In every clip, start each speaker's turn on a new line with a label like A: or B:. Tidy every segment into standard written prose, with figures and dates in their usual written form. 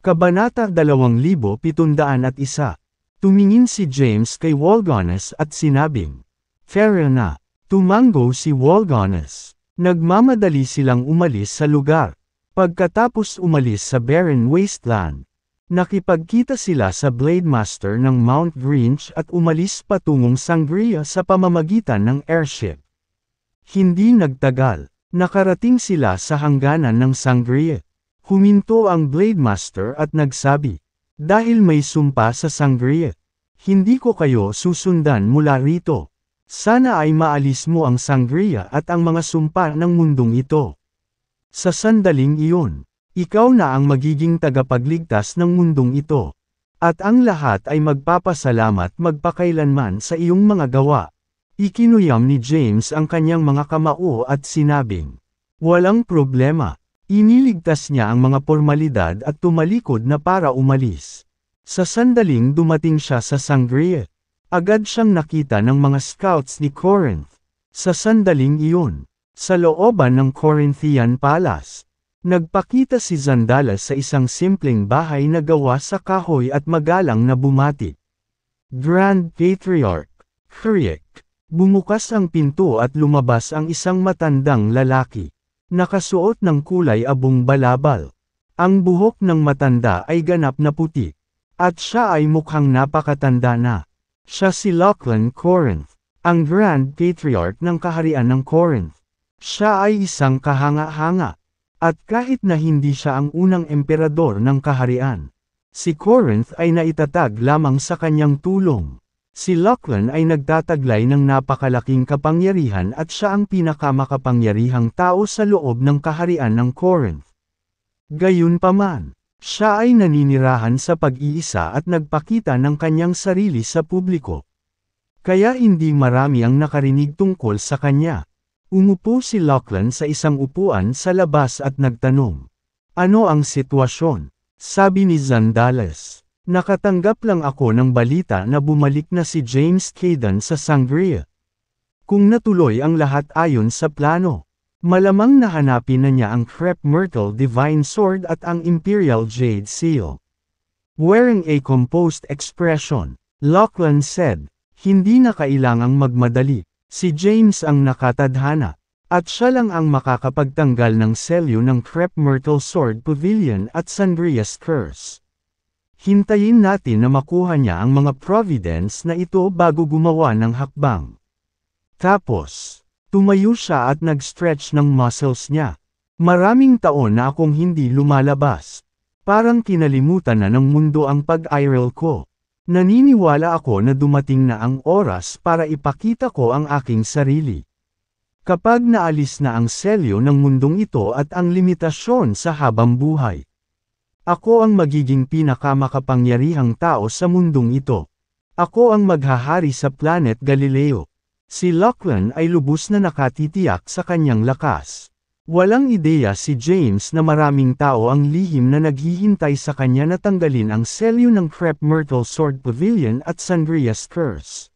A: Kabanata 2701. Tumingin si James kay Walgones at sinabing, "Fair na." Tumango si Walgones. Nagmamadali silang umalis sa lugar. Pagkatapos umalis sa barren wasteland, nakipagkita sila sa Blade Master ng Mount Grinch at umalis patungong Sangria sa pamamagitan ng airship. Hindi nagtagal, nakarating sila sa hangganan ng Sangria. Huminto ang Blade Master at nagsabi, "Dahil may sumpa sa Sangria, hindi ko kayo susundan mula rito. Sana ay maalis mo ang Sangria at ang mga sumpa ng mundong ito. Sa sandaling iyon, ikaw na ang magiging tagapagligtas ng mundong ito. At ang lahat ay magpapasalamat magpakailanman sa iyong mga gawa." Ikinuyam ni James ang kanyang mga kamao at sinabing, "Walang problema." Iniligtas niya ang mga pormalidad at tumalikod na para umalis. Sa sandaling dumating siya sa Sangria, agad siyang nakita ng mga scouts ni Corinth. Sa sandaling iyon, sa looban ng Corinthian Palace, nagpakita si Zandalas sa isang simpleng bahay na gawa sa kahoy at magalang na bumati. "Grand Patriarch, Kriek." Bumukas ang pinto at lumabas ang isang matandang lalaki. Nakasuot ng kulay abong balabal. Ang buhok ng matanda ay ganap na puti. At siya ay mukhang napakatanda na. Siya si Lachlan Corinth, ang Grand Patriarch ng Kaharian ng Corinth. Siya ay isang kahanga-hanga. At kahit na hindi siya ang unang emperador ng kaharian, si Corinth ay naitatag lamang sa kanyang tulong. Si Lachlan ay nagtataglay ng napakalaking kapangyarihan at siya ang pinakamakapangyarihang tao sa loob ng kaharian ng Corinth. Gayunpaman, siya ay naninirahan sa pag-iisa at nagpakita ng kanyang sarili sa publiko. Kaya hindi marami ang nakarinig tungkol sa kanya. Umupo si Lachlan sa isang upuan sa labas at nagtanong, "Ano ang sitwasyon?" Sabi ni Zandalas. "Nakatanggap lang ako ng balita na bumalik na si James Caden sa Sangria. Kung natuloy ang lahat ayon sa plano, malamang nahanapin na niya ang Crep Myrtle Divine Sword at ang Imperial Jade Seal." Wearing a composed expression, Lachlan said, "Hindi na kailangang magmadali. Si James ang nakatadhana. At siya lang ang makakapagtanggal ng selyo ng Crep Myrtle Sword Pavilion at Sangria's Curse. Hintayin natin na makuha niya ang mga providence na ito bago gumawa ng hakbang." Tapos, tumayo siya at nag-stretch ng muscles niya. "Maraming taon na akong hindi lumalabas. Parang kinalimutan na ng mundo ang pag-iral ko. Naniniwala ako na dumating na ang oras para ipakita ko ang aking sarili. Kapag naalis na ang selyo ng mundong ito at ang limitasyon sa habang buhay, ako ang magiging pinakamakapangyarihang tao sa mundong ito. Ako ang maghahari sa Planet Galileo." Si Lachlan ay lubos na nakatitiyak sa kanyang lakas. Walang ideya si James na maraming tao ang lihim na naghihintay sa kanya na tanggalin ang selyo ng Crep Myrtle Sword Pavilion at Sangria's Curse.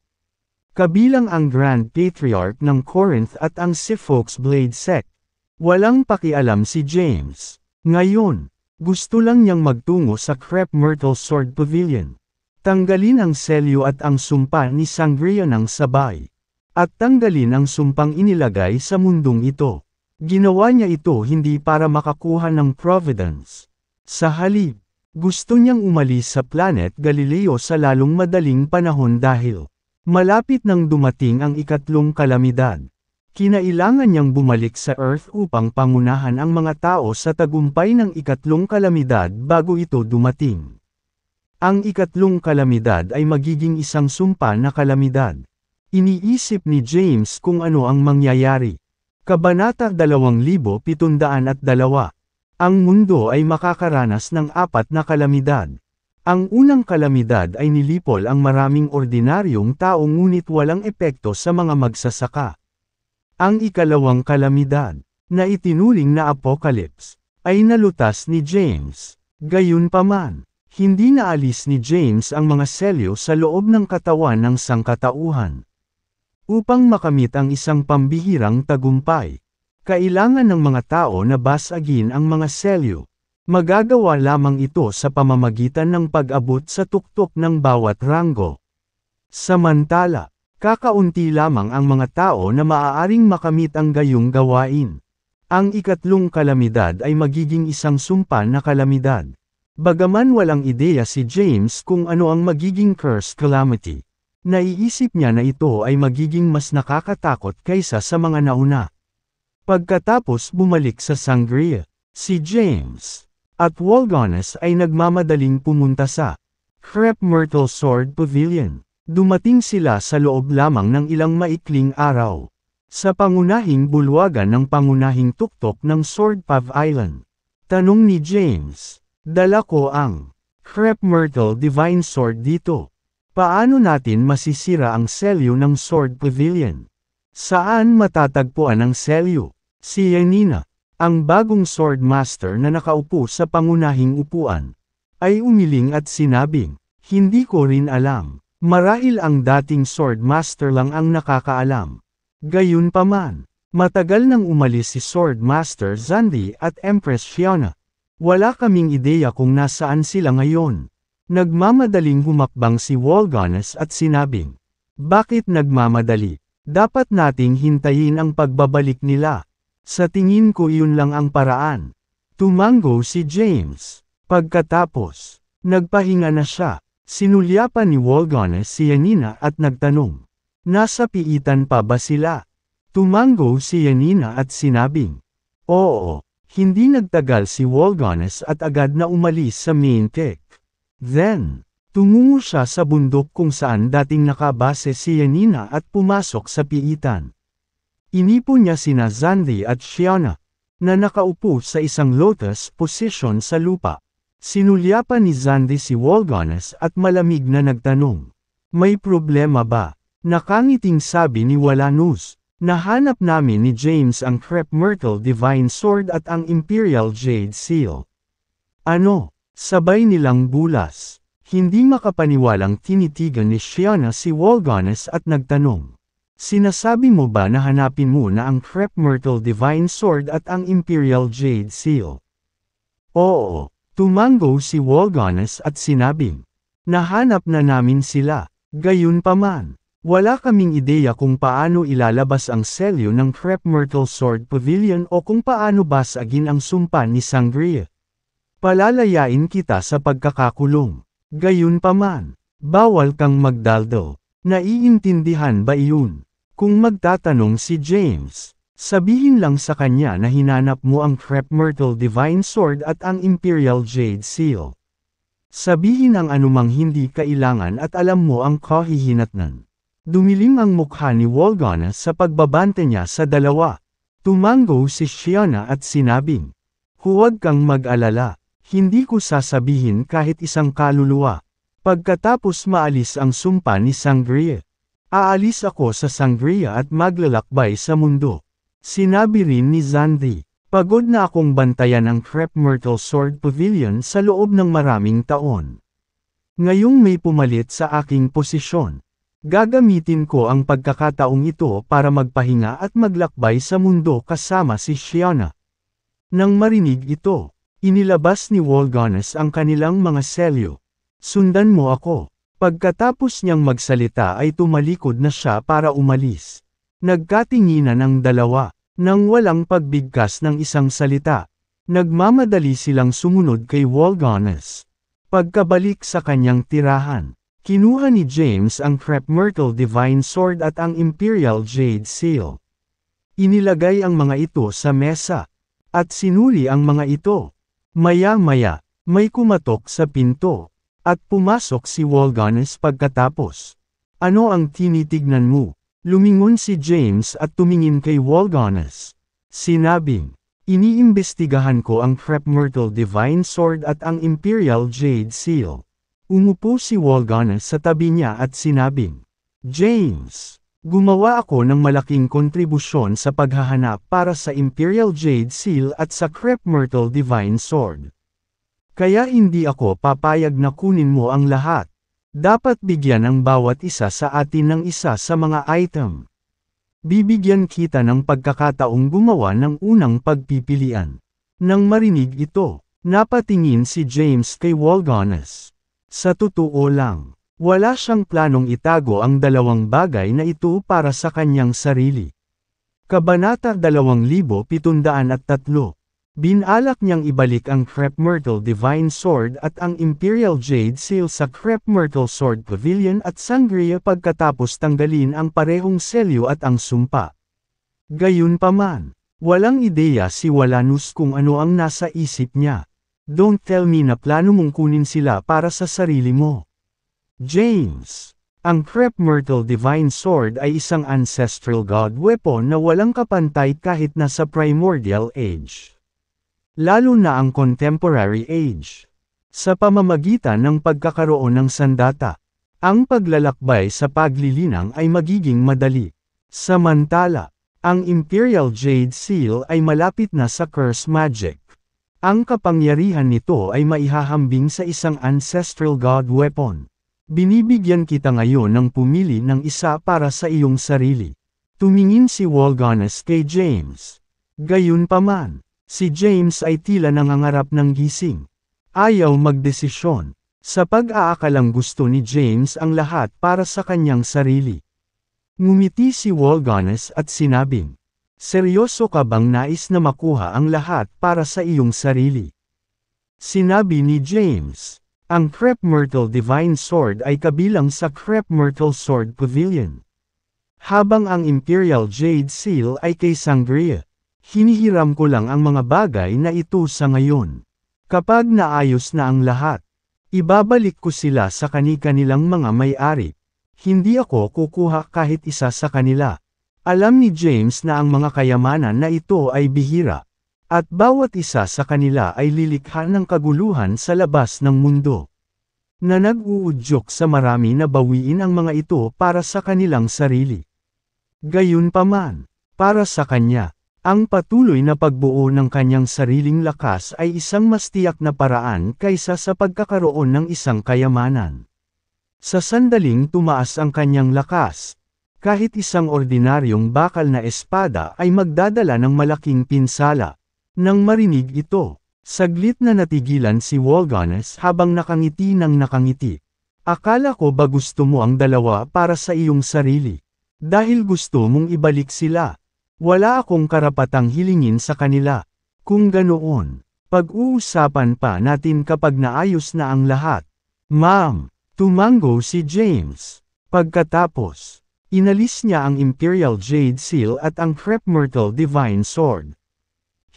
A: Kabilang ang Grand Patriarch ng Corinth at ang Sifox Blade Sect. Walang pakialam si James. Ngayon, gusto lang niyang magtungo sa Crep Myrtle Sword Pavilion. Tanggalin ang selyo at ang sumpa ni Sangria ng sabay. At tanggalin ang sumpang inilagay sa mundong ito. Ginawa niya ito hindi para makakuha ng providence. Sa halip, gusto niyang umalis sa Planet Galileo sa lalong madaling panahon dahil malapit nang dumating ang ikatlong kalamidad. Kinailangan niyang bumalik sa Earth upang pangunahan ang mga tao sa tagumpay ng ikatlong kalamidad bago ito dumating. Ang ikatlong kalamidad ay magiging isang sumpa na kalamidad. Iniisip ni James kung ano ang mangyayari. Kabanata 2702. Ang mundo ay makakaranas ng 4 na kalamidad. Ang unang kalamidad ay nilipol ang maraming ordinaryong tao ngunit walang epekto sa mga magsasaka. Ang ikalawang kalamidad, na itinuring na apocalypse, ay nalutas ni James. Gayunpaman, hindi naalis ni James ang mga selyo sa loob ng katawan ng sangkatauhan. Upang makamit ang isang pambihirang tagumpay, kailangan ng mga tao na basagin ang mga selyo. Magagawa lamang ito sa pamamagitan ng pag-abot sa tuktok ng bawat ranggo. Samantala, kakaunti lamang ang mga tao na maaaring makamit ang gayong gawain. Ang ikatlong kalamidad ay magiging isang sumpa na kalamidad. Bagaman walang ideya si James kung ano ang magiging cursed calamity, naiisip niya na ito ay magiging mas nakakatakot kaysa sa mga nauna. Pagkatapos bumalik sa Sangria, si James at Walgones ay nagmamadaling pumunta sa Crep Myrtle Sword Pavilion. Dumating sila sa loob lamang ng ilang maikling araw. Sa pangunahing bulwagan ng pangunahing tuktok ng Sword Pav Island. Tanong ni James, dala ko ang Crep Myrtle Divine Sword dito. Paano natin masisira ang selyo ng Sword Pavilion? Saan matatagpuan ang selyo? Si Yanina, ang bagong Sword Master na nakaupo sa pangunahing upuan, ay umiling at sinabing, hindi ko rin alam. Marahil ang dating Sword Master lang ang nakakaalam. Gayunpaman, matagal nang umalis si Sword Master Zandi at Empress Fiona. Wala kaming ideya kung nasaan sila ngayon. Nagmamadaling humakbang si Walgones at sinabing, bakit nagmamadali? Dapat nating hintayin ang pagbabalik nila. Sa tingin ko iyon lang ang paraan. Tumango si James. Pagkatapos, nagpahinga na siya. Sinulyapan ni Walgones si Yanina at nagtanong, nasa piitan pa ba sila? Tumango si Yanina at sinabing, oo, hindi nagtagal si Walgones at agad na umalis sa main deck. Then, tumungo siya sa bundok kung saan dating nakabase si Yanina at pumasok sa piitan. Inipon niya sina Zandi at Fiona, na nakaupo sa isang lotus position sa lupa. Sinulyapan ni Zandi si Walgones at malamig na nagtanong, may problema ba? Nakangiting sabi ni Walanus, nahanap namin ni James ang Crep Myrtle Divine Sword at ang Imperial Jade Seal. Ano? Sabay nilang bulas. Hindi makapaniwalang tinitigan ni Fiona si Walgones at nagtanong, sinasabi mo ba na hanapin mo na ang Crep Myrtle Divine Sword at ang Imperial Jade Seal? Oo. Tumango si Walgones at sinabing, nahanap na namin sila. Gayunpaman, wala kaming ideya kung paano ilalabas ang selyo ng Crep Myrtle Sword Pavilion o kung paano basagin ang sumpa ni Sangria. Palalayain kita sa pagkakakulong. Gayunpaman, bawal kang magdaldal. Naiintindihan ba iyon? Kung magtatanong si James, sabihin lang sa kanya na hinanap mo ang Crep Myrtle Divine Sword at ang Imperial Jade Seal. Sabihin ang anumang hindi kailangan at alam mo ang kahihinatnan. Dumilim ang mukha ni Walgones sa pagbabante niya sa dalawa. Tumango si Fiona at sinabing, huwag kang mag-alala, hindi ko sasabihin kahit isang kaluluwa. Pagkatapos maalis ang sumpa ni Sangria, aalis ako sa Sangria at maglalakbay sa mundo. Sinabi rin ni Zandi, pagod na akong bantayan ang Crep Myrtle Sword Pavilion sa loob ng maraming taon. Ngayong may pumalit sa aking posisyon, gagamitin ko ang pagkakataong ito para magpahinga at maglakbay sa mundo kasama si Fiona. Nang marinig ito, inilabas ni Walgones ang kanilang mga selyo. Sundan mo ako. Pagkatapos niyang magsalita ay tumalikod na siya para umalis. Nagkatinginan ang dalawa, nang walang pagbigkas ng isang salita. Nagmamadali silang sumunod kay Walgones. Pagkabalik sa kanyang tirahan, kinuha ni James ang Crep Myrtle Divine Sword at ang Imperial Jade Seal. Inilagay ang mga ito sa mesa, at sinuri ang mga ito. Maya-maya, may kumatok sa pinto, at pumasok si Walgones pagkatapos. Ano ang tinitignan mo? Lumingon si James at tumingin kay Walgones. Sinabing, iniimbestigahan ko ang Crep Myrtle Divine Sword at ang Imperial Jade Seal. Umupo si Walgones sa tabi niya at sinabing, James, gumawa ako ng malaking kontribusyon sa paghahanap para sa Imperial Jade Seal at sa Crep Myrtle Divine Sword. Kaya hindi ako papayag na kunin mo ang lahat. Dapat bigyan ang bawat isa sa atin ng isa sa mga item. Bibigyan kita ng pagkakataong gumawa ng unang pagpipilian. Nang marinig ito, Napatingin si James kay Walgones. Sa totoo lang, wala siyang planong itago ang dalawang bagay na ito para sa kanyang sarili. Kabanata 2703. Binalak niyang ibalik ang Crep Myrtle Divine Sword at ang Imperial Jade Seal sa Crep Myrtle Sword Pavilion at Sangria pagkatapos tanggalin ang parehong selyo at ang sumpa. Gayunpaman, walang ideya si Walanus kung ano ang nasa isip niya. Don't tell me na plano mong kunin sila para sa sarili mo. James, ang Crep Myrtle Divine Sword ay isang ancestral god weapon na walang kapantay kahit nasa primordial age. Lalo na ang contemporary age. Sa pamamagitan ng pagkakaroon ng sandata, ang paglalakbay sa paglilinang ay magiging madali. Samantala, ang Imperial Jade Seal ay malapit na sa curse magic. Ang kapangyarihan nito ay maihahambing sa isang ancestral god weapon. Binibigyan kita ngayon ng pumili ng isa para sa iyong sarili. Tumingin si Walgones kay James. Gayunpaman, si James ay tila nangangarap ng gising. Ayaw magdesisyon. Sa pag-aakalang gusto ni James ang lahat para sa kanyang sarili. Ngumiti si Walgones at sinabing, "Seryoso ka bang nais na makuha ang lahat para sa iyong sarili?" Sinabi ni James, "Ang Crep Myrtle Divine Sword ay kabilang sa Crep Myrtle Sword Pavilion. Habang ang Imperial Jade Seal ay kay Sangria. Hinihiram ko lang ang mga bagay na ito sa ngayon. Kapag naayos na ang lahat, ibabalik ko sila sa kani-kanilang mga may-ari. Hindi ako kukuha kahit isa sa kanila." Alam ni James na ang mga kayamanan na ito ay bihira, at bawat isa sa kanila ay lilikha ng kaguluhan sa labas ng mundo. Na nag-uudyok sa marami na bawiin ang mga ito para sa kanilang sarili. Gayunpaman, para sa kanya, ang patuloy na pagbuo ng kanyang sariling lakas ay isang mas tiyak na paraan kaysa sa pagkakaroon ng isang kayamanan. Sa sandaling tumaas ang kanyang lakas, kahit isang ordinaryong bakal na espada ay magdadala ng malaking pinsala. Nang marinig ito, saglit na natigilan si Walgones habang nakangiti ng nakangiti. "Akala ko ba gusto mo ang dalawa para sa iyong sarili? Dahil gusto mong ibalik sila. Wala akong karapatang hilingin sa kanila. Kung ganoon, pag-uusapan pa natin kapag naayos na ang lahat." "Ma'am," tumango si James. Pagkatapos, inalis niya ang Imperial Jade Seal at ang Crep Myrtle Divine Sword.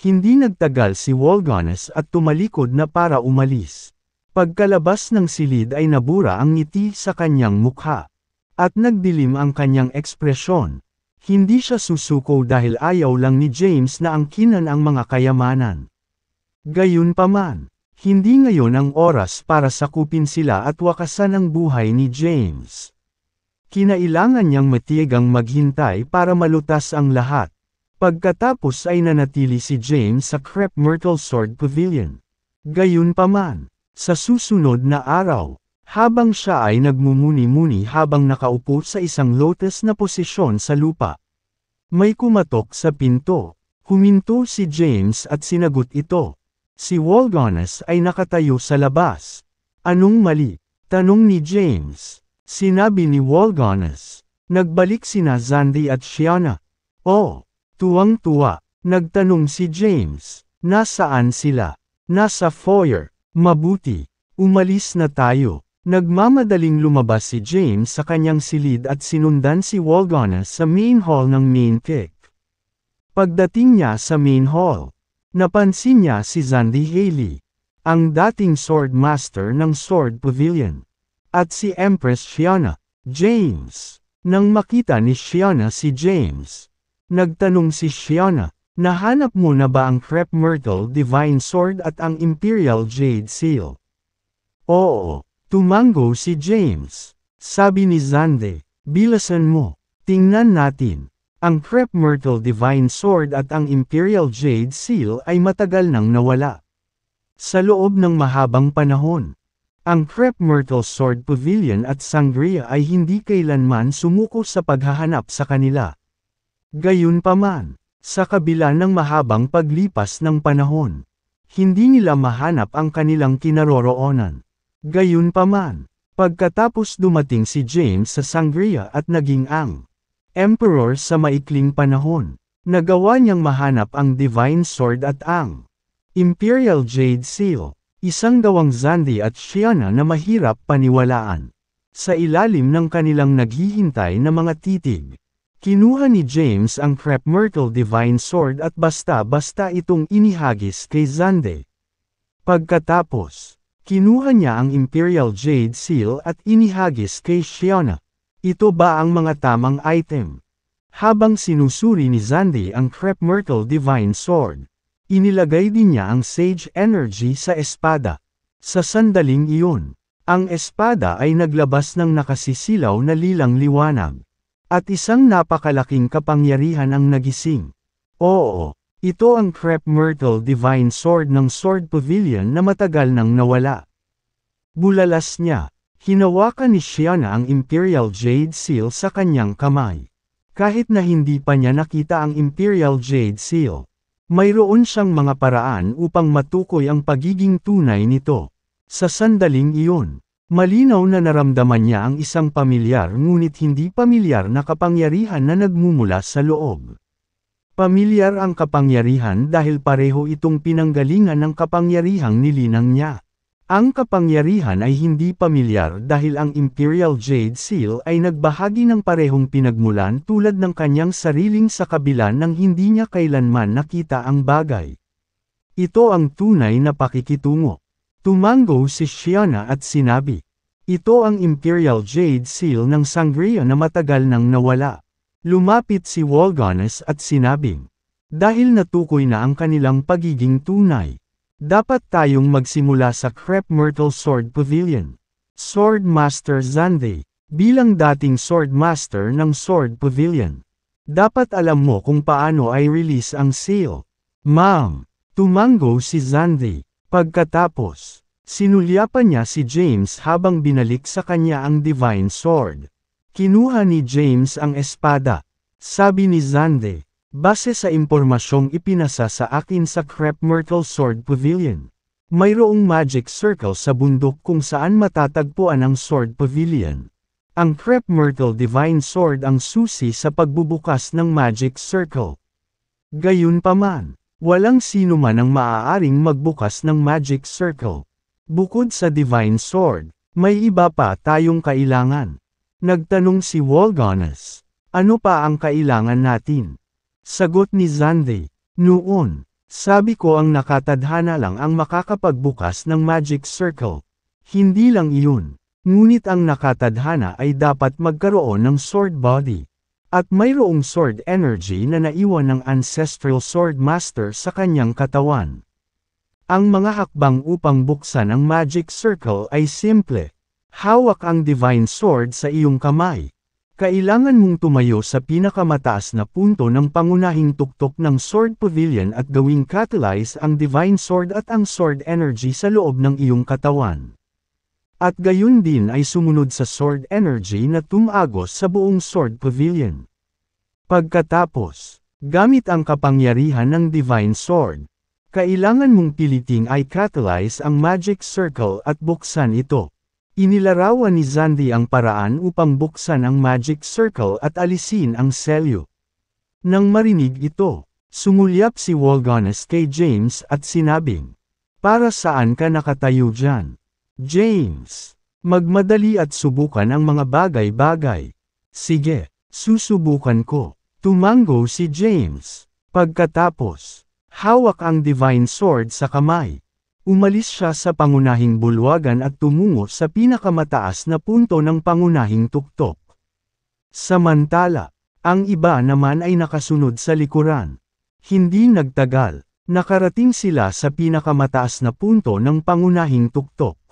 A: Hindi nagtagal si Walgones at tumalikod na para umalis. Pagkalabas ng silid ay nabura ang ngiti sa kanyang mukha. At nagdilim ang kanyang ekspresyon. Hindi siya susuko dahil ayaw lang ni James na angkinan ang mga kayamanan. Gayunpaman, hindi ngayon ang oras para sakupin sila at wakasan ang buhay ni James. Kinailangan niyang matiyagang maghintay para malutas ang lahat. Pagkatapos ay nanatili si James sa Crep Myrtle Sword Pavilion. Gayunpaman, sa susunod na araw, habang siya ay nagmumuni-muni habang nakaupo sa isang lotus na posisyon sa lupa, may kumatok sa pinto. Huminto si James at sinagot ito. Si Walgones ay nakatayo sa labas. "Anong mali?" tanong ni James. Sinabi ni Walgones. "Nagbalik sina Zandy at Shiona." "Oh." Tuwang-tuwa, nagtanong si James. "Nasaan sila?" "Nasa foyer." "Mabuti. Umalis na tayo." Nagmamadaling lumabas si James sa kanyang silid at sinundan si Walgones sa main hall ng main kick. Pagdating niya sa main hall, napansin niya si Zandy Haley, ang dating sword master ng Sword Pavilion, at si Empress Shiona. "James." Nang makita ni Shiona si James, nagtanong si Shiona, "Nahanap mo na ba ang Crep Myrtle Divine Sword at ang Imperial Jade Seal?" "Oo." Tumango si James. Sabi ni Zandy, "Bilasan mo. Tingnan natin." Ang Crep Myrtle Divine Sword at ang Imperial Jade Seal ay matagal nang nawala. Sa loob ng mahabang panahon, ang Crep Myrtle Sword Pavilion at Sangria ay hindi kailanman sumuko sa paghahanap sa kanila. Gayunpaman, sa kabila ng mahabang paglipas ng panahon, Hindi nila mahanap ang kanilang kinaroroonan. Gayunpaman, pagkatapos dumating si James sa Sangria at naging ang Emperor sa maikling panahon, nagawa niyang mahanap ang Divine Sword at ang Imperial Jade Seal, isang gawang Xande at Shiana na mahirap paniwalaan. Sa ilalim ng kanilang naghihintay na mga titig, kinuha ni James ang Crep Myrtle Divine Sword at basta-basta itong inihagis kay Xande. Pagkatapos, kinuha niya ang Imperial Jade Seal at inihagis kay Shiana. Ito ba ang mga tamang item? Habang sinusuri ni Xande ang Crep Myrtle Divine Sword, inilagay din niya ang Sage Energy sa espada. Sa sandaling iyon, ang espada ay naglabas ng nakasisilaw na lilang liwanag. At isang napakalaking kapangyarihan ang nagising. Oo, ito ang Crep Myrtle Divine Sword ng Sword Pavilion na matagal nang nawala. Bulalas niya. Hinawakan ni Shiana ang Imperial Jade Seal sa kanyang kamay. Kahit na hindi pa niya nakita ang Imperial Jade Seal, mayroon siyang mga paraan upang matukoy ang pagiging tunay nito. Sa sandaling iyon, malinaw na naramdaman niya ang isang pamilyar ngunit hindi pamilyar na kapangyarihan na nagmumula sa loob. Pamilyar ang kapangyarihan dahil pareho itong pinanggalingan ng kapangyarihang nilinang niya. Ang kapangyarihan ay hindi pamilyar dahil ang Imperial Jade Seal ay nagbahagi ng parehong pinagmulan tulad ng kanyang sariling sa kabila ng hindi niya kailanman nakita ang bagay. Ito ang tunay na pakikitungo. Tumango si Shiana at sinabi, ito ang Imperial Jade Seal ng Sangria na matagal nang nawala. Lumapit si Wolgones at sinabing, dahil natukoy na ang kanilang pagiging tunay, dapat tayong magsimula sa Crep Myrtle Sword Pavilion. Sword Master Xande, bilang dating Sword Master ng Sword Pavilion, dapat alam mo kung paano i-release ang seal. Ma'am, tumango si Xande. Pagkatapos, sinulyapan niya si James habang binalik sa kanya ang Divine Sword. Kinuha ni James ang espada. Sabi ni Xande, base sa impormasyong ipinasa sa akin sa Crep Myrtle Sword Pavilion, mayroong magic circle sa bundok kung saan matatagpuan ang Sword Pavilion. Ang Crep Myrtle Divine Sword ang susi sa pagbubukas ng magic circle. Gayunpaman, walang sino man ang maaaring magbukas ng magic circle. Bukod sa Divine Sword, may iba pa tayong kailangan. Nagtanong si Wolgones, ano pa ang kailangan natin? Sagot ni Xande, noon, sabi ko ang nakatadhana lang ang makakapagbukas ng magic circle. Hindi lang iyon, ngunit ang nakatadhana ay dapat magkaroon ng sword body. At mayroong sword energy na naiwan ng ancestral sword master sa kanyang katawan. Ang mga hakbang upang buksan ang magic circle ay simple. Hawak ang divine sword sa iyong kamay. Kailangan mong tumayo sa pinakamataas na punto ng pangunahing tuktok ng Sword Pavilion at gawing catalyze ang Divine Sword at ang Sword Energy sa loob ng iyong katawan. At gayon din ay sumunod sa Sword Energy na tumagos sa buong Sword Pavilion. Pagkatapos, gamit ang kapangyarihan ng Divine Sword, kailangan mong piliting ay catalyze ang Magic Circle at buksan ito. Inilarawan ni Xande ang paraan upang buksan ang Magic Circle at alisin ang selyo. Nang marinig ito, sumulyap si Wolgones kay James at sinabing, para saan ka nakatayo dyan? James, magmadali at subukan ang mga bagay-bagay. Sige, susubukan ko. Tumango si James. Pagkatapos, hawak ang Divine Sword sa kamay. Umalis siya sa pangunahing bulwagan at tumungo sa pinakamataas na punto ng pangunahing tuktok. Samantala, ang iba naman ay nakasunod sa likuran. Hindi nagtagal, nakarating sila sa pinakamataas na punto ng pangunahing tuktok.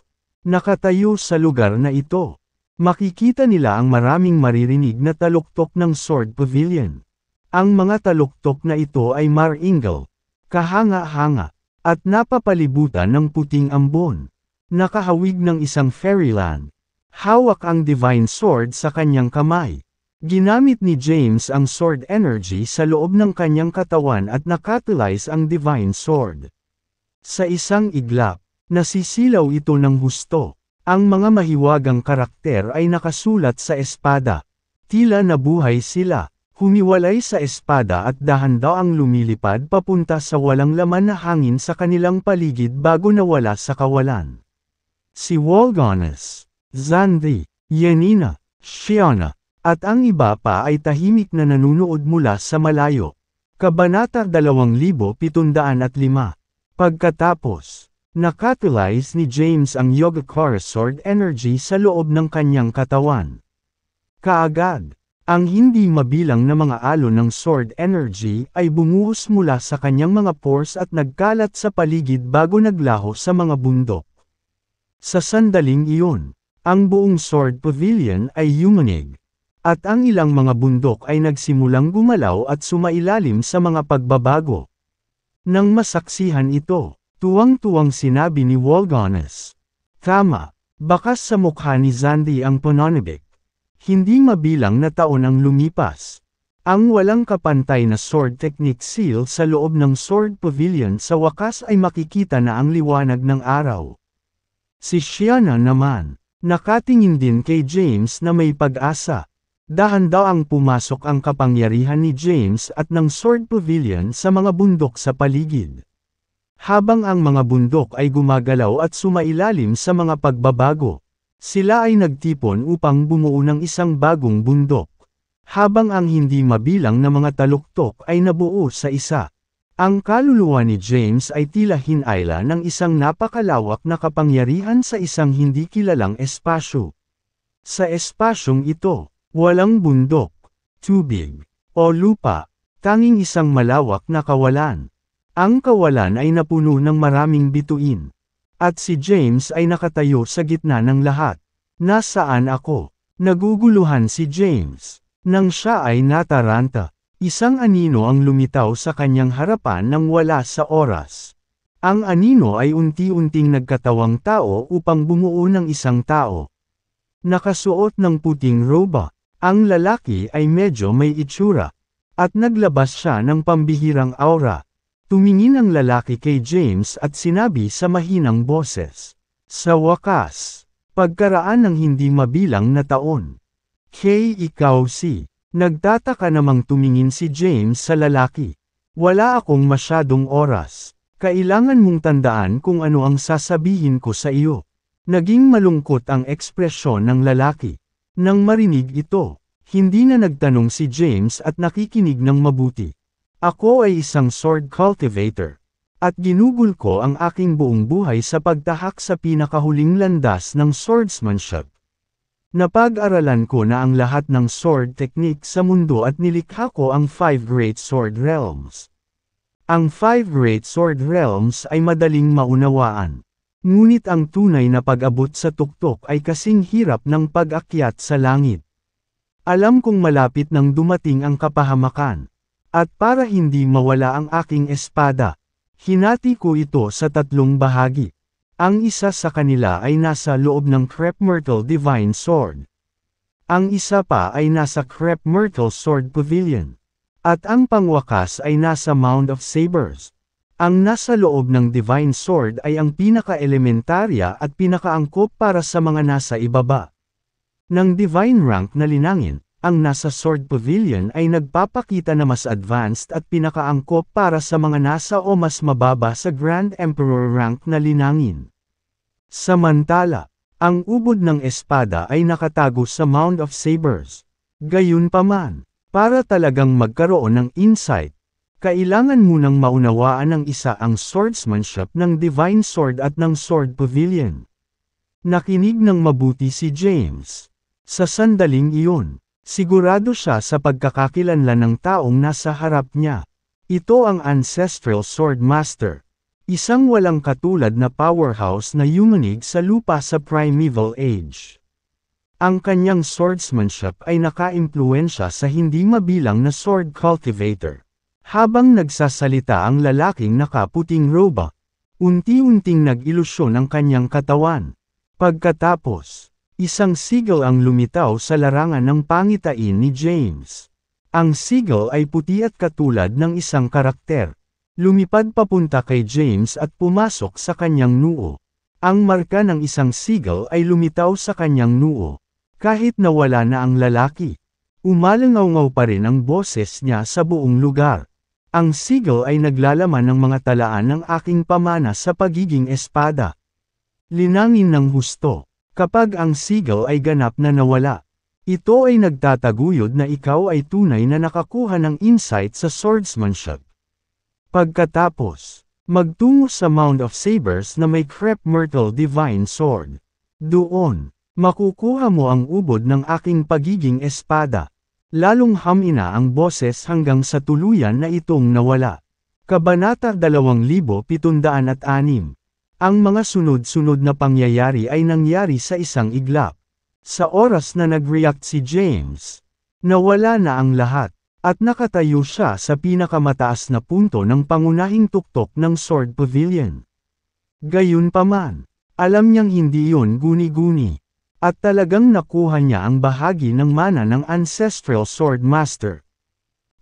A: Nakatayo sa lugar na ito. Makikita nila ang maraming maririnig na taluktok ng Sword Pavilion. Ang mga taluktok na ito ay maringal, kahanga-hanga, at napapalibutan ng puting ambon. Nakahawig ng isang fairyland. Hawak ang Divine Sword sa kanyang kamay. Ginamit ni James ang Sword Energy sa loob ng kanyang katawan at nakatalyze ang Divine Sword. Sa isang iglap, nasisilaw ito ng husto. Ang mga mahiwagang karakter ay nakasulat sa espada. Tila nabuhay sila. Humiwalay sa espada at dahan-daw ang lumilipad papunta sa walang laman na hangin sa kanilang paligid bago nawala sa kawalan. Si Wolgones, Xandhi, Yanina, Shiona, at ang iba pa ay tahimik na nanunood mula sa malayo. Kabanata 2705. Pagkatapos, nakatulize ni James ang Yogacara Sword Energy sa loob ng kanyang katawan. Kaagad, ang hindi mabilang na mga alon ng Sword Energy ay bumuhos mula sa kanyang mga pores at nagkalat sa paligid bago naglaho sa mga bundok. Sa sandaling iyon, ang buong Sword Pavilion ay yumanig, at ang ilang mga bundok ay nagsimulang gumalaw at sumailalim sa mga pagbabago. Nang masaksihan ito, tuwang-tuwang sinabi ni Wolgones, "Tama, bakas sa mukha ni Xandhi ang pananabik." Hindi mabilang na taon ang lumipas. Ang walang kapantay na sword technique seal sa loob ng Sword Pavilion sa wakas ay makikita na ang liwanag ng araw. Si Shiona naman, nakatingin din kay James na may pag-asa. Dahan-daw ang pumasok ang kapangyarihan ni James at ng Sword Pavilion sa mga bundok sa paligid. Habang ang mga bundok ay gumagalaw at sumailalim sa mga pagbabago, sila ay nagtipon upang bumuo ng isang bagong bundok. Habang ang hindi mabilang na mga taluktok ay nabuo sa isa. Ang kaluluwa ni James ay tila hinayla ng isang napakalawak na kapangyarihan sa isang hindi kilalang espasyo. Sa espasyong ito, walang bundok, tubig, o lupa, tanging isang malawak na kawalan. Ang kawalan ay napuno ng maraming bituin. At si James ay nakatayo sa gitna ng lahat. "Nasaan ako?" Naguguluhan si James. Nang siya ay nataranta, isang anino ang lumitaw sa kanyang harapan nang wala sa oras. Ang anino ay unti-unting nagkatawang tao upang bumuo ng isang tao. Nakasuot ng puting roba, ang lalaki ay medyo may itsura. At naglabas siya ng pambihirang aura. Tumingin ang lalaki kay James at sinabi sa mahinang boses, "Sa wakas, pagkaraan ng hindi mabilang na taon. Kay ikaw si..." Nagtataka namang tumingin si James sa lalaki. "Wala akong masyadong oras. Kailangan mong tandaan kung ano ang sasabihin ko sa iyo." Naging malungkot ang ekspresyon ng lalaki. Nang marinig ito, hindi na nagtanong si James at nakikinig ng mabuti. "Ako ay isang sword cultivator. At ginugol ko ang aking buong buhay sa pagtahak sa pinakahuling landas ng swordsmanship. Napag-aralan ko na ang lahat ng sword technique sa mundo at nilikha ko ang 5 Great Sword Realms. Ang 5 Great Sword Realms ay madaling maunawaan. Ngunit ang tunay na pag-abot sa tuktok ay kasing hirap ng pag-akyat sa langit. Alam kong malapit nang dumating ang kapahamakan. At para hindi mawala ang aking espada, hinati ko ito sa 3 bahagi. Ang isa sa kanila ay nasa loob ng Crep Myrtle Divine Sword. Ang isa pa ay nasa Crep Myrtle Sword Pavilion. At ang pangwakas ay nasa Mound of Sabers. Ang nasa loob ng Divine Sword ay ang pinaka-elementarya at pinakaangkop para sa mga nasa ibaba. Ng Divine Rank na linangin, ang nasa Sword Pavilion ay nagpapakita na mas advanced at pinakaangkop para sa mga nasa o mas mababa sa Grand Emperor rank na linangin. Samantala, ang ubod ng espada ay nakatago sa Mound of Sabers. Gayunpaman, para talagang magkaroon ng insight, kailangan munang maunawaan ng isa ang swordsmanship ng Divine Sword at ng Sword Pavilion. Nakinig ng mabuti si James. Sa sandaling iyon, sigurado siya sa pagkakakilanlan ng taong nasa harap niya. Ito ang Ancestral Sword Master. Isang walang katulad na powerhouse na yumanig sa lupa sa Primeval Age. Ang kanyang swordsmanship ay naka-impluensya sa hindi mabilang na sword cultivator. Habang nagsasalita ang lalaking nakaputing roba, unti-unting nag-ilusyon ang kanyang katawan. Pagkatapos, isang sigil ang lumitaw sa larangan ng pangitain ni James. Ang sigil ay puti at katulad ng isang karakter. Lumipad papunta kay James at pumasok sa kanyang noo. Ang marka ng isang seagull ay lumitaw sa kanyang noo. Kahit nawala na ang lalaki, umalangaw-ngaw pa rin ang boses niya sa buong lugar. Ang seagull ay naglalaman ng mga talaan ng aking pamana sa pagiging espada. Linangin ng husto. Kapag ang seagull ay ganap na nawala, ito ay nagtataguyod na ikaw ay tunay na nakakuha ng insight sa swordsmanship. Pagkatapos, magtungo sa Mound of Sabers na may Crep Myrtle Divine Sword. Doon, makukuha mo ang ubod ng aking pagiging espada. Lalong hamina ang boses hanggang sa tuluyan na itong nawala. Kabanata 2706. Ang mga sunod-sunod na pangyayari ay nangyari sa isang iglap. Sa oras na nag-react si James, nawala na ang lahat. At nakatayo siya sa pinakamataas na punto ng pangunahing tuktok ng Sword Pavilion. Gayunpaman, alam niyang hindi yun guni-guni. At talagang nakuha niya ang bahagi ng mana ng Ancestral Sword Master.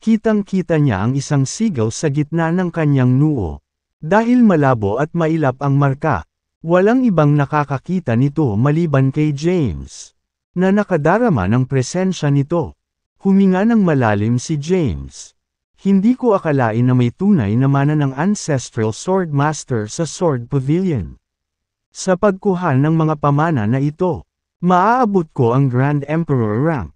A: Kitang-kita niya ang isang seagull sa gitna ng kanyang noo. Dahil malabo at mailap ang marka, walang ibang nakakakita nito maliban kay James, na nakadarama ng presensya nito. Huminga ng malalim si James. Hindi ko akalain na may tunay na mana ng Ancestral Sword Master sa Sword Pavilion. Sa pagkuha ng mga pamana na ito, maaabot ko ang Grand Emperor rank.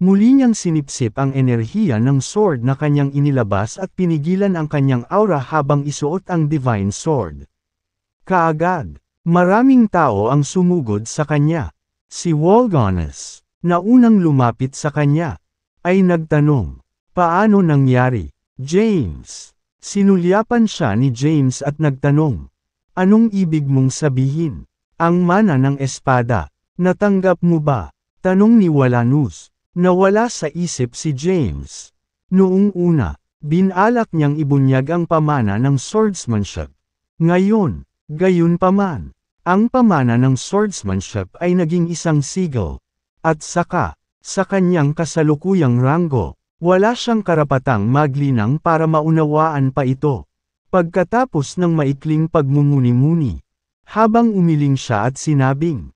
A: Muli niyang sinipsip ang enerhiya ng sword na kanyang inilabas at pinigilan ang kanyang aura habang isuot ang Divine Sword. Kaagad, maraming tao ang sumugod sa kanya. Si Wolgones, na unang lumapit sa kanya, ay nagtanong, paano nangyari, James? Sinulyapan siya ni James at nagtanong, anong ibig mong sabihin? Ang mana ng espada, natanggap mo ba? Tanong ni Walanus. Nawala sa isip si James. Noong una, binalak niyang ibunyag ang pamana ng swordsmanship. Ngayon, gayunpaman, ang pamana ng swordsmanship ay naging isang seagull. At saka, sa kanyang kasalukuyang ranggo, wala siyang karapatang maglinang para maunawaan pa ito. Pagkatapos ng maikling pagmumuni-muni, habang umiling siya at sinabing,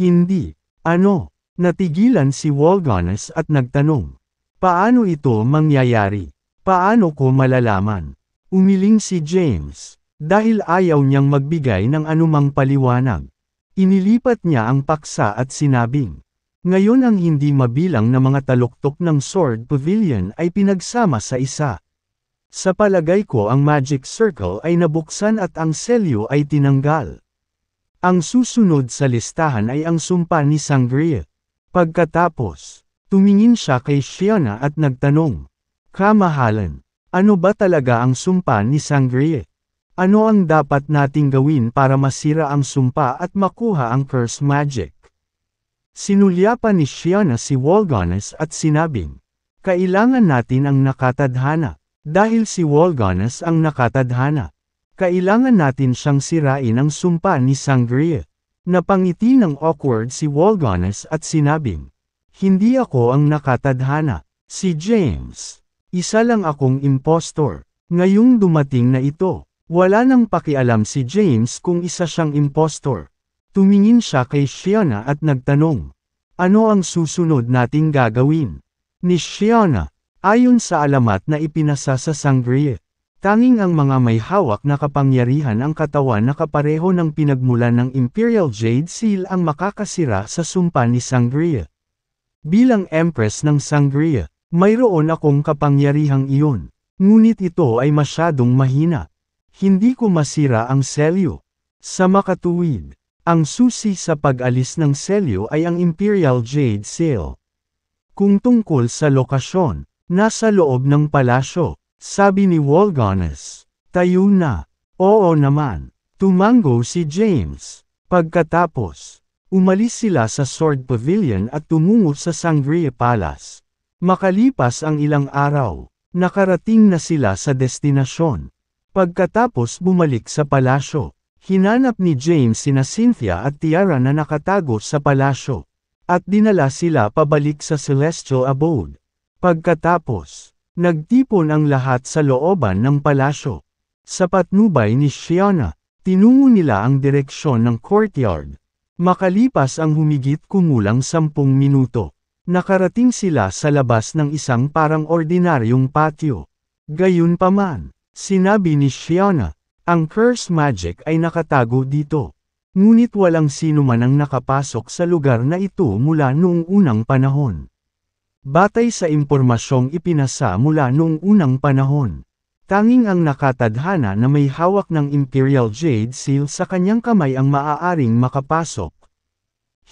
A: hindi, ano, natigilan si Wolgones at nagtanong, paano ito mangyayari? Paano ko malalaman? Umiling si James, dahil ayaw niyang magbigay ng anumang paliwanag. Inilipat niya ang paksa at sinabing, ngayon ang hindi mabilang na mga taluktok ng Sword Pavilion ay pinagsama sa isa. Sa palagay ko ang Magic Circle ay nabuksan at ang selyo ay tinanggal. Ang susunod sa listahan ay ang sumpa ni Sangria. Pagkatapos, tumingin siya kay Shiona at nagtanong, kamahalan, ano ba talaga ang sumpa ni Sangria? Ano ang dapat nating gawin para masira ang sumpa at makuha ang curse magic? Sinulyapan ni Shiona si Wolgones at sinabing, kailangan natin ang nakatadhana. Dahil si Wolgones ang nakatadhana, kailangan natin siyang sirain ang sumpa ni Sangria. Napangiti ng awkward si Wolgones at sinabing, hindi ako ang nakatadhana, si James. Isa lang akong impostor. Ngayong dumating na ito, wala nang pakialam si James kung isa siyang impostor. Tumingin siya kay Shiona at nagtanong, ano ang susunod nating gagawin? Ni Shiona, ayon sa alamat na ipinasa sa Sangria, tanging ang mga may hawak na kapangyarihan ang katawan na kapareho ng pinagmulan ng Imperial Jade Seal ang makakasira sa sumpa ni Sangria. Bilang Empress ng Sangria, mayroon akong kapangyarihang iyon, ngunit ito ay masyadong mahina. Hindi ko masira ang selyo. Sa makatuwid, ang susi sa pag-alis ng selyo ay ang Imperial Jade Seal. Kung tungkol sa lokasyon, nasa loob ng palasyo, sabi ni Wolgones, tayo na. Oo naman, tumango si James. Pagkatapos, umalis sila sa Sword Pavilion at tumungo sa Sangria Palace. Makalipas ang ilang araw, nakarating na sila sa destinasyon. Pagkatapos bumalik sa palasyo, hinanap ni James sina Cynthia at Tiara na nakatago sa palasyo, at dinala sila pabalik sa Celestial Abode. Pagkatapos, nagtipon ang lahat sa looban ng palasyo. Sa patnubay ni Shiona, tinungo nila ang direksyon ng courtyard. Makalipas ang humigit kumulang 10 minuto, nakarating sila sa labas ng isang parang ordinaryong patio. Gayunpaman, sinabi ni Shiona, ang curse magic ay nakatago dito. Ngunit walang sino man ang nakapasok sa lugar na ito mula noong unang panahon. Batay sa impormasyong ipinasa mula noong unang panahon, tanging ang nakatadhana na may hawak ng Imperial Jade Seal sa kanyang kamay ang maaaring makapasok.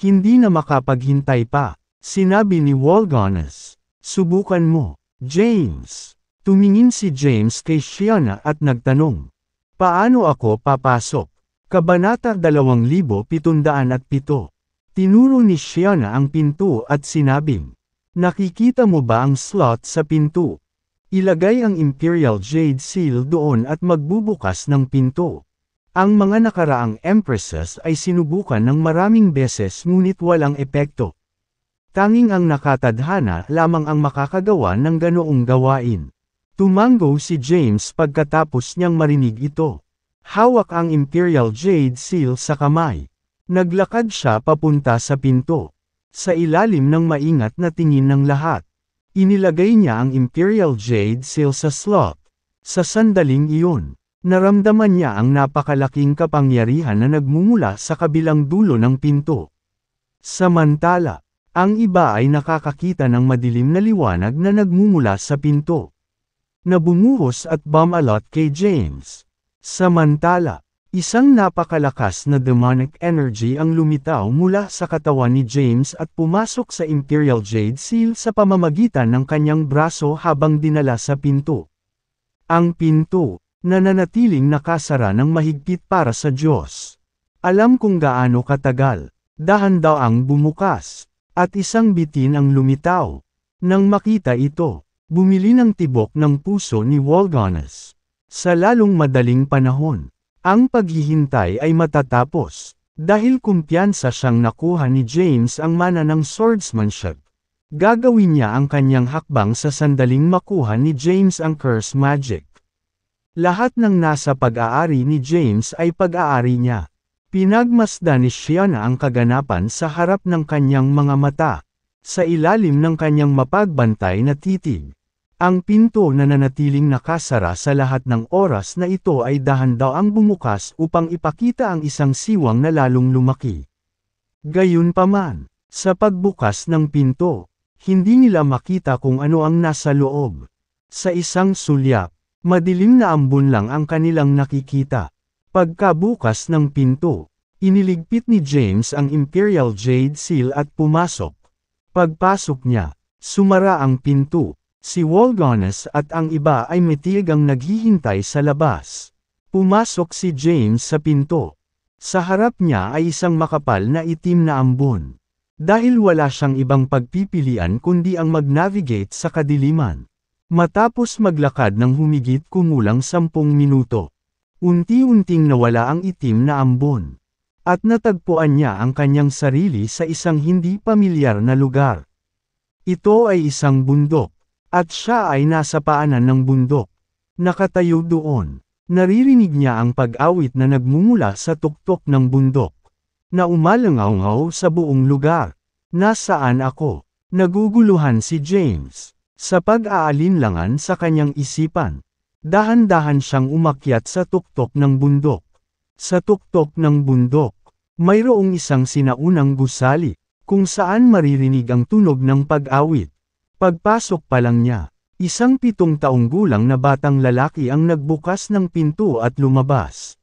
A: Hindi na makapaghintay pa, sinabi ni Walgonis. Subukan mo, James. Tumingin si James kay Shiona at nagtanong. Paano ako papasok? Kabanata 2707. Tinuro ni Shiona ang pinto at sinabing, nakikita mo ba ang slot sa pinto? Ilagay ang Imperial Jade Seal doon at magbubukas ng pinto. Ang mga nakaraang empresses ay sinubukan ng maraming beses ngunit walang epekto. Tanging ang nakatadhana lamang ang makakagawa ng ganoong gawain. Tumango si James pagkatapos niyang marinig ito. Hawak ang Imperial Jade Seal sa kamay. Naglakad siya papunta sa pinto. Sa ilalim ng maingat na tingin ng lahat, inilagay niya ang Imperial Jade Seal sa slot. Sa sandaling iyon, naramdaman niya ang napakalaking kapangyarihan na nagmumula sa kabilang dulo ng pinto. Samantala, ang iba ay nakakakita ng madilim na liwanag na nagmumula sa pinto, na bumuhos at bumalot kay James. Samantala, isang napakalakas na demonic energy ang lumitaw mula sa katawan ni James at pumasok sa Imperial Jade Seal sa pamamagitan ng kanyang braso habang dinala sa pinto. Ang pinto, na nanatiling nakasara ng mahigpit para sa Diyos. Alam kung gaano katagal, dahan-daang bumukas, at isang bitin ang lumitaw. Nang makita ito, bumili ng tibok ng puso ni Walgonis. Sa lalong madaling panahon, ang paghihintay ay matatapos, dahil kumpiyansa siyang nakuha ni James ang mana ng swordsmanship. Gagawin niya ang kanyang hakbang sa sandaling makuha ni James ang curse magic. Lahat ng nasa pag-aari ni James ay pag-aari niya. Pinagmasdan ni Shiona ang kaganapan sa harap ng kanyang mga mata, sa ilalim ng kanyang mapagbantay na titig. Ang pinto na nanatiling nakasara sa lahat ng oras na ito ay dahan-daang bumukas upang ipakita ang isang siwang na lalong lumaki. Gayunpaman, sa pagbukas ng pinto, hindi nila makita kung ano ang nasa loob. Sa isang sulyap, madilim na ambon lang ang kanilang nakikita. Pagkabukas ng pinto, iniligpit ni James ang Imperial Jade Seal at pumasok. Pagpasok niya, sumara ang pinto. Si Walgonis at ang iba ay matigang naghihintay sa labas. Pumasok si James sa pinto. Sa harap niya ay isang makapal na itim na ambon. Dahil wala siyang ibang pagpipilian kundi ang mag-navigate sa kadiliman. Matapos maglakad ng humigit kumulang 10 minuto, unti-unting nawala ang itim na ambon. At natagpuan niya ang kanyang sarili sa isang hindi pamilyar na lugar. Ito ay isang bundok. At siya ay nasa paanan ng bundok. Nakatayo doon. Naririnig niya ang pag-awit na nagmumula sa tuktok ng bundok. Na umalangaw sa buong lugar. Nasaan ako? Naguguluhan si James. Sa pag-aalinlangan sa kanyang isipan, dahan-dahan siyang umakyat sa tuktok ng bundok. Sa tuktok ng bundok, mayroong isang sinaunang gusali, kung saan maririnig ang tunog ng pag-awit. Pagpasok pa lang niya, isang 7 taong gulang na batang lalaki ang nagbukas ng pinto at lumabas.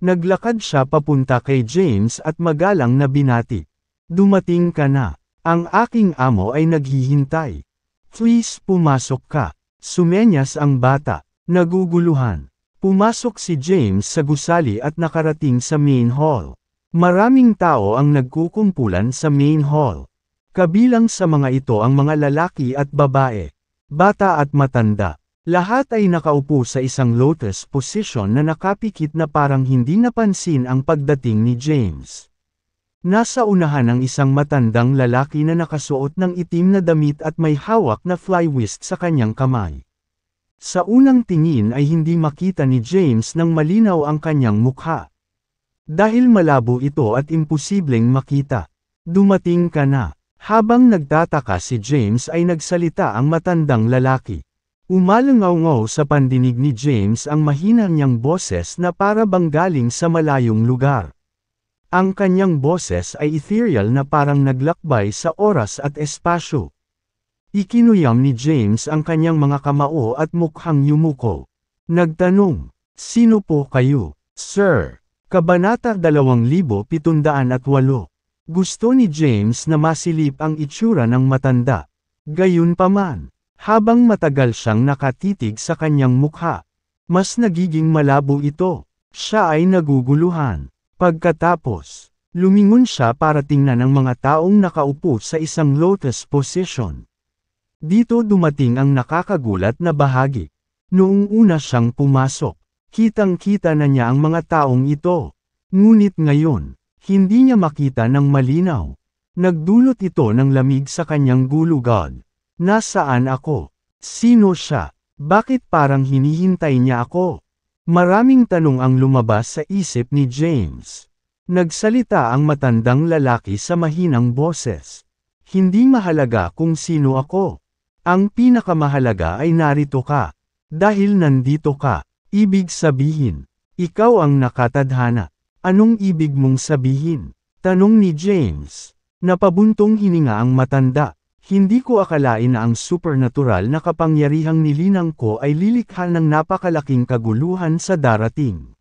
A: Naglakad siya papunta kay James at magalang na binati. Dumating ka na. Ang aking amo ay naghihintay. Please pumasok ka. Sumenyas ang bata. Naguguluhan. Pumasok si James sa gusali at nakarating sa main hall. Maraming tao ang nagkukumpulan sa main hall. Kabilang sa mga ito ang mga lalaki at babae, bata at matanda. Lahat ay nakaupo sa isang lotus position na nakapikit na parang hindi napansin ang pagdating ni James. Nasa unahan ang isang matandang lalaki na nakasuot ng itim na damit at may hawak na fly whisk sa kanyang kamay. Sa unang tingin ay hindi makita ni James ng malinaw ang kanyang mukha. Dahil malabo ito at imposibleng makita. Dumating ka na. Habang nagtataka si James ay nagsalita ang matandang lalaki. Umalangaw-ngaw sa pandinig ni James ang mahina niyang boses na para bang galing sa malayong lugar. Ang kanyang boses ay ethereal na parang naglakbay sa oras at espasyo. Ikinuyam ni James ang kanyang mga kamao at mukhang yumuko. Nagtanong, "Sino po kayo, sir?" Kabanata 2708. Gusto ni James na masilip ang itsura ng matanda. Gayunpaman, habang matagal siyang nakatitig sa kanyang mukha, mas nagiging malabo ito. Siya ay naguguluhan. Pagkatapos, lumingon siya para tingnan ang mga taong nakaupo sa isang lotus position. Dito dumating ang nakakagulat na bahagi. Noong una siyang pumasok, kitang-kita na niya ang mga taong ito. Ngunit ngayon, hindi niya makita ng malinaw. Nagdulot ito ng lamig sa kanyang gulugod. Nasaan ako? Sino siya? Bakit parang hinihintay niya ako? Maraming tanong ang lumabas sa isip ni James. Nagsalita ang matandang lalaki sa mahinang boses. Hindi mahalaga kung sino ako. Ang pinakamahalaga ay narito ka. Dahil nandito ka, ibig sabihin, ikaw ang nakatadhana. Anong ibig mong sabihin? Tanong ni James. Napabuntong hininga ang matanda. Hindi ko akalain na ang supernatural na kapangyarihang nilinang ko ay lilikha ng napakalaking kaguluhan sa darating.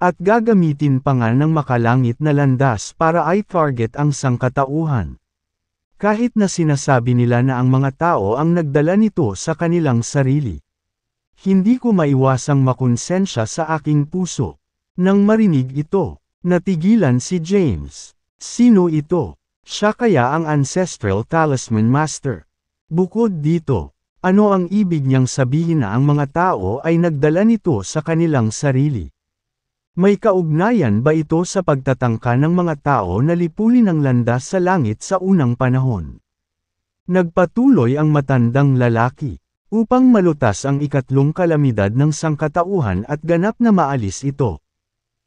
A: At gagamitin pa nga ng makalangit na landas para i-target ang sangkatauhan. Kahit na sinasabi nila na ang mga tao ang nagdala nito sa kanilang sarili. Hindi ko maiwasang makonsensya sa aking puso. Nang marinig ito, natigilan si James. Sino ito? Siya kaya ang Ancestral Talisman Master? Bukod dito, ano ang ibig niyang sabihin na ang mga tao ay nagdala nito sa kanilang sarili? May kaugnayan ba ito sa pagtatangka ng mga tao na lipulin ang landas sa langit sa unang panahon? Nagpatuloy ang matandang lalaki, upang malutas ang ikatlong kalamidad ng sangkatauhan at ganap na maalis ito.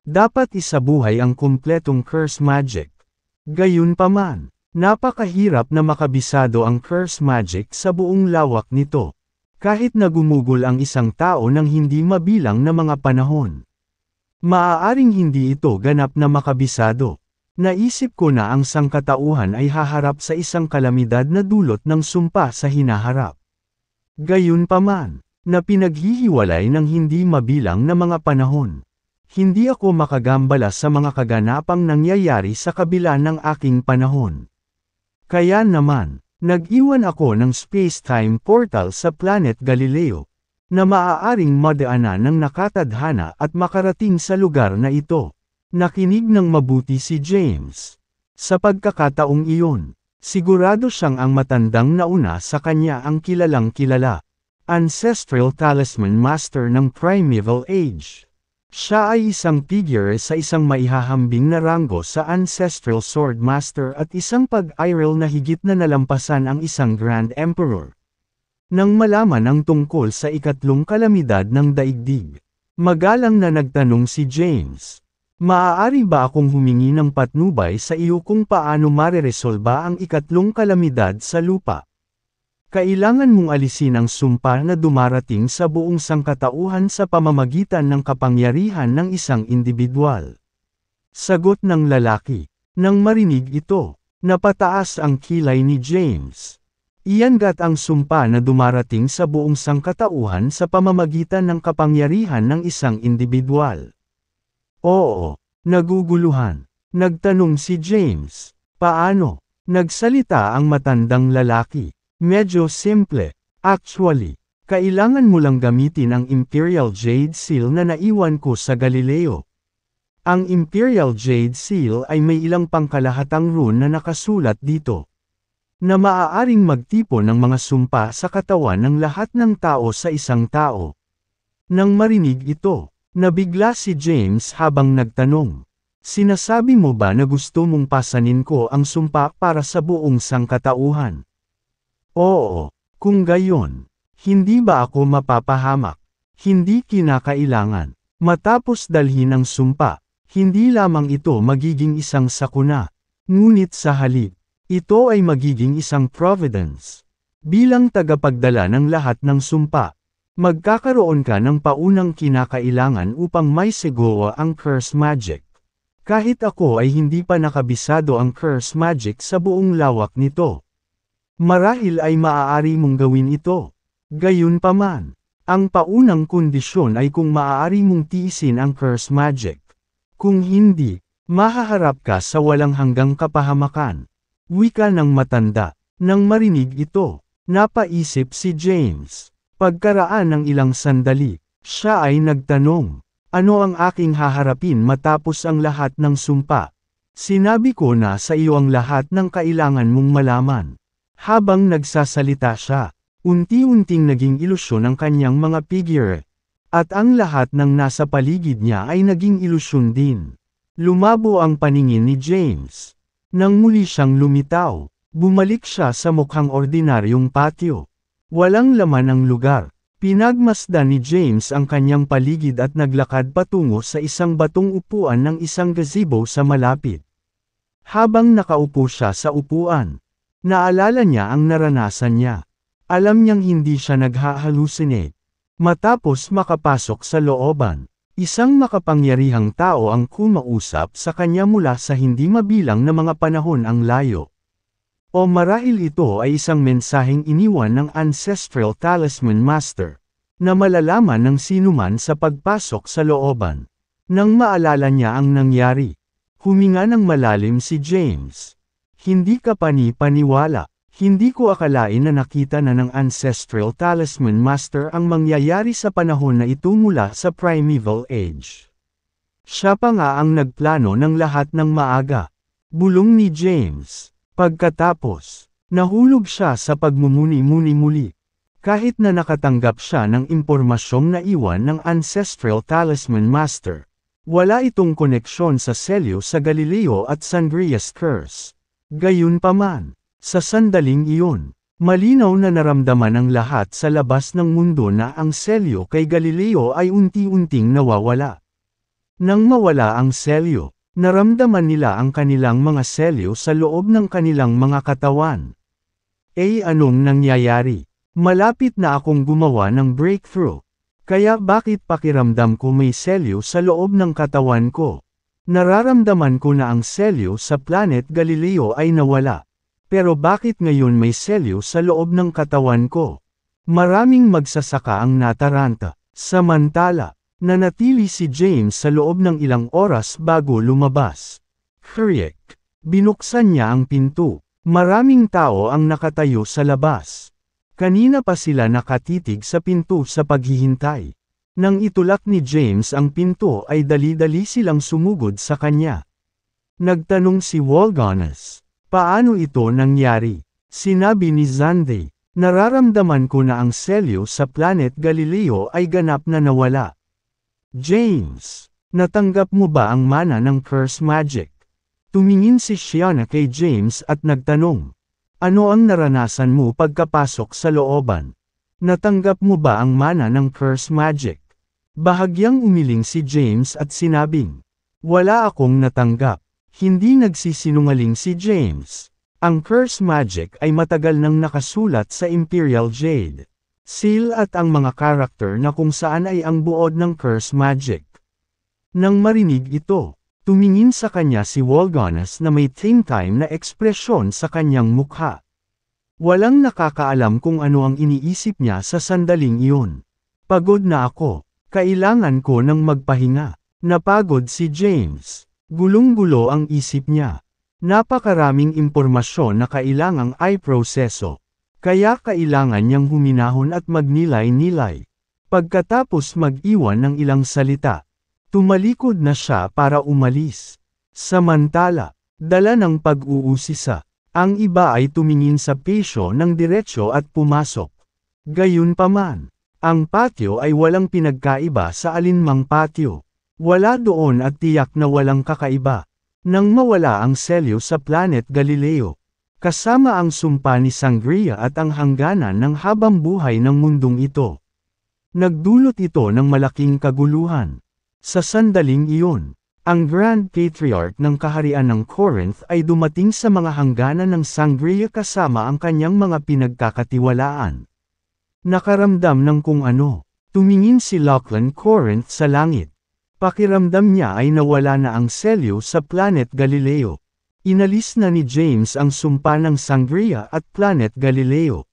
A: Dapat isabuhay ang kumpletong curse magic. Gayunpaman, napakahirap na makabisado ang curse magic sa buong lawak nito. Kahit na gumugol ang isang tao ng hindi mabilang na mga panahon. Maaaring hindi ito ganap na makabisado. Naisip ko na ang sangkatauhan ay haharap sa isang kalamidad na dulot ng sumpa sa hinaharap. Gayunpaman, na pinaghihiwalay ng hindi mabilang na mga panahon. Hindi ako makagambala sa mga kaganapang nangyayari sa kabila ng aking panahon. Kaya naman, nag-iwan ako ng space-time portal sa planet Galileo, na maaaring madaanan ng nakatadhana at makarating sa lugar na ito. Nakinig ng mabuti si James. Sa pagkakataong iyon, sigurado siyang ang matandang nauna sa kanya ang kilalang kilala. Ancestral Talisman Master ng Primeval Age. Siya ay isang figure sa isang maihahambing na ranggo sa Ancestral Sword Master at isang pag-iral na higit na nalampasan ang isang Grand Emperor. Nang malaman ang tungkol sa ikatlong kalamidad ng daigdig, magalang na nagtanong si James. Maaari ba akong humingi ng patnubay sa iyo kung paano mareresolba ang ikatlong kalamidad sa lupa? Kailangan mong alisin ang sumpa na dumarating sa buong sangkatauhan sa pamamagitan ng kapangyarihan ng isang individual. Sagot ng lalaki. Nang marinig ito, napataas ang kilay ni James. Iyangat ang sumpa na dumarating sa buong sangkatauhan sa pamamagitan ng kapangyarihan ng isang individual. Oo, naguguluhan. Nagtanong si James. Paano? Nagsalita ang matandang lalaki. Medyo simple. Actually, kailangan mo lang gamitin ang Imperial Jade Seal na naiwan ko sa Galileo. Ang Imperial Jade Seal ay may ilang pangkalahatang rune na nakasulat dito, na maaaring magtipon ng mga sumpa sa katawan ng lahat ng tao sa isang tao. Nang marinig ito, nabigla si James habang nagtanong. Sinasabi mo ba na gusto mong pasanin ko ang sumpa para sa buong sangkatauhan? Oo, kung gayon, Hindi ba ako mapapahamak? Hindi kinakailangan. Matapos dalhin ang sumpa, hindi lamang ito magiging isang sakuna. Ngunit sa halip, ito ay magiging isang providence. Bilang tagapagdala ng lahat ng sumpa, magkakaroon ka ng paunang kinakailangan upang may seguwa ang curse magic. Kahit ako ay hindi pa nakabisado ang curse magic sa buong lawak nito. Marahil ay maaari mong gawin ito. Gayunpaman, ang paunang kondisyon ay kung maaari mong tiisin ang curse magic. Kung hindi, mahaharap ka sa walang hanggang kapahamakan. Wika ng matanda. Nang marinig ito, napaisip si James. Pagkaraan ng ilang sandali, siya ay nagtanong, ano ang aking haharapin matapos ang lahat ng sumpa? Sinabi ko na sa iyo ang lahat ng kailangan mong malaman. Habang nagsasalita siya, unti-unting naging ilusyon ang kanyang mga figure. At ang lahat ng nasa paligid niya ay naging ilusyon din. Lumabo ang paningin ni James. Nang muli siyang lumitaw, bumalik siya sa mukhang ordinaryong patio. Walang laman ang lugar. Pinagmasdan ni James ang kanyang paligid at naglakad patungo sa isang batong upuan ng isang gazebo sa malapit. Habang nakaupo siya sa upuan, naalala niya ang naranasan niya. Alam niyang hindi siya naghahalusinate. Matapos makapasok sa looban, isang makapangyarihang tao ang kumausap sa kanya mula sa hindi mabilang na mga panahon ang layo. O marahil ito ay isang mensaheng iniwan ng Ancestral Talisman Master, na malalaman ng sinuman sa pagpasok sa looban. Nang maalala niya ang nangyari, huminga ng malalim si James. Hindi ka pani-paniwala. Hindi ko akalain na nakita na ng Ancestral Talisman Master ang mangyayari sa panahon na ito mula sa Primeval Age. Siya pa nga ang nagplano ng lahat ng maaga. Bulong ni James. Pagkatapos, nahulog siya sa pagmumuni-muni muli. Kahit na nakatanggap siya ng impormasyong naiwan ng Ancestral Talisman Master, wala itong koneksyon sa selyo sa Galileo at Sangria's Curse. Gayunpaman, sa sandaling iyon, malinaw na naramdaman ng lahat sa labas ng mundo na ang selyo kay Galileo ay unti-unting nawawala. Nang mawala ang selyo, naramdaman nila ang kanilang mga selyo sa loob ng kanilang mga katawan. Anong nangyayari? Malapit na akong gumawa ng breakthrough. Kaya bakit pakiramdam ko may selyo sa loob ng katawan ko? Nararamdaman ko na ang selyo sa planet Galileo ay nawala. Pero bakit ngayon may selyo sa loob ng katawan ko? Maraming magsasaka ang nataranta. Samantala, nanatili si James sa loob ng ilang oras bago lumabas. Kriek. Binuksan niya ang pinto. Maraming tao ang nakatayo sa labas. Kanina pa sila nakatitig sa pinto sa paghihintay. Nang itulak ni James ang pinto ay dali-dali silang sumugod sa kanya. Nagtanong si Walganes. Paano ito nangyari? Sinabi ni Zande, nararamdaman ko na ang selyo sa planet Galileo ay ganap na nawala. James, natanggap mo ba ang mana ng curse magic? Tumingin si Shiana kay James at nagtanong, ano ang naranasan mo pagkapasok sa looban? Natanggap mo ba ang mana ng curse magic? Bahagyang umiling si James at sinabing, wala akong natanggap. Hindi nagsisinungaling si James. Ang curse magic ay matagal nang nakasulat sa Imperial Jade Seal at ang mga karakter na kung saan ay ang buod ng curse magic. Nang marinig ito, tumingin sa kanya si Walganes na may time na ekspresyon sa kanyang mukha. Walang nakakaalam kung ano ang iniisip niya sa sandaling iyon. Pagod na ako. Kailangan ko ng magpahinga. Napagod si James. Gulong-gulo ang isip niya. Napakaraming impormasyon na kailangang i-proseso. Kaya kailangan niyang huminahon at magnilay-nilay. Pagkatapos mag-iwan ng ilang salita, tumalikod na siya para umalis. Samantala, dala ng pag-uusisa, ang iba ay tumingin sa pisyo ng diretsyo at pumasok. Gayunpaman, ang patio ay walang pinagkaiba sa alinmang patio. Wala doon at tiyak na walang kakaiba. Nang mawala ang selyo sa planet Galileo, kasama ang sumpa ni Sangria at ang hangganan ng habambuhay ng mundong ito. Nagdulot ito ng malaking kaguluhan. Sa sandaling iyon, ang Grand Patriarch ng Kaharian ng Corinth ay dumating sa mga hangganan ng Sangria kasama ang kanyang mga pinagkakatiwalaan. Nakaramdam ng kung ano. Tumingin si Lachlan Corinth sa langit. Pakiramdam niya ay nawala na ang selyo sa Planet Galileo. Inalis na ni James ang sumpa ng Sangria at Planet Galileo.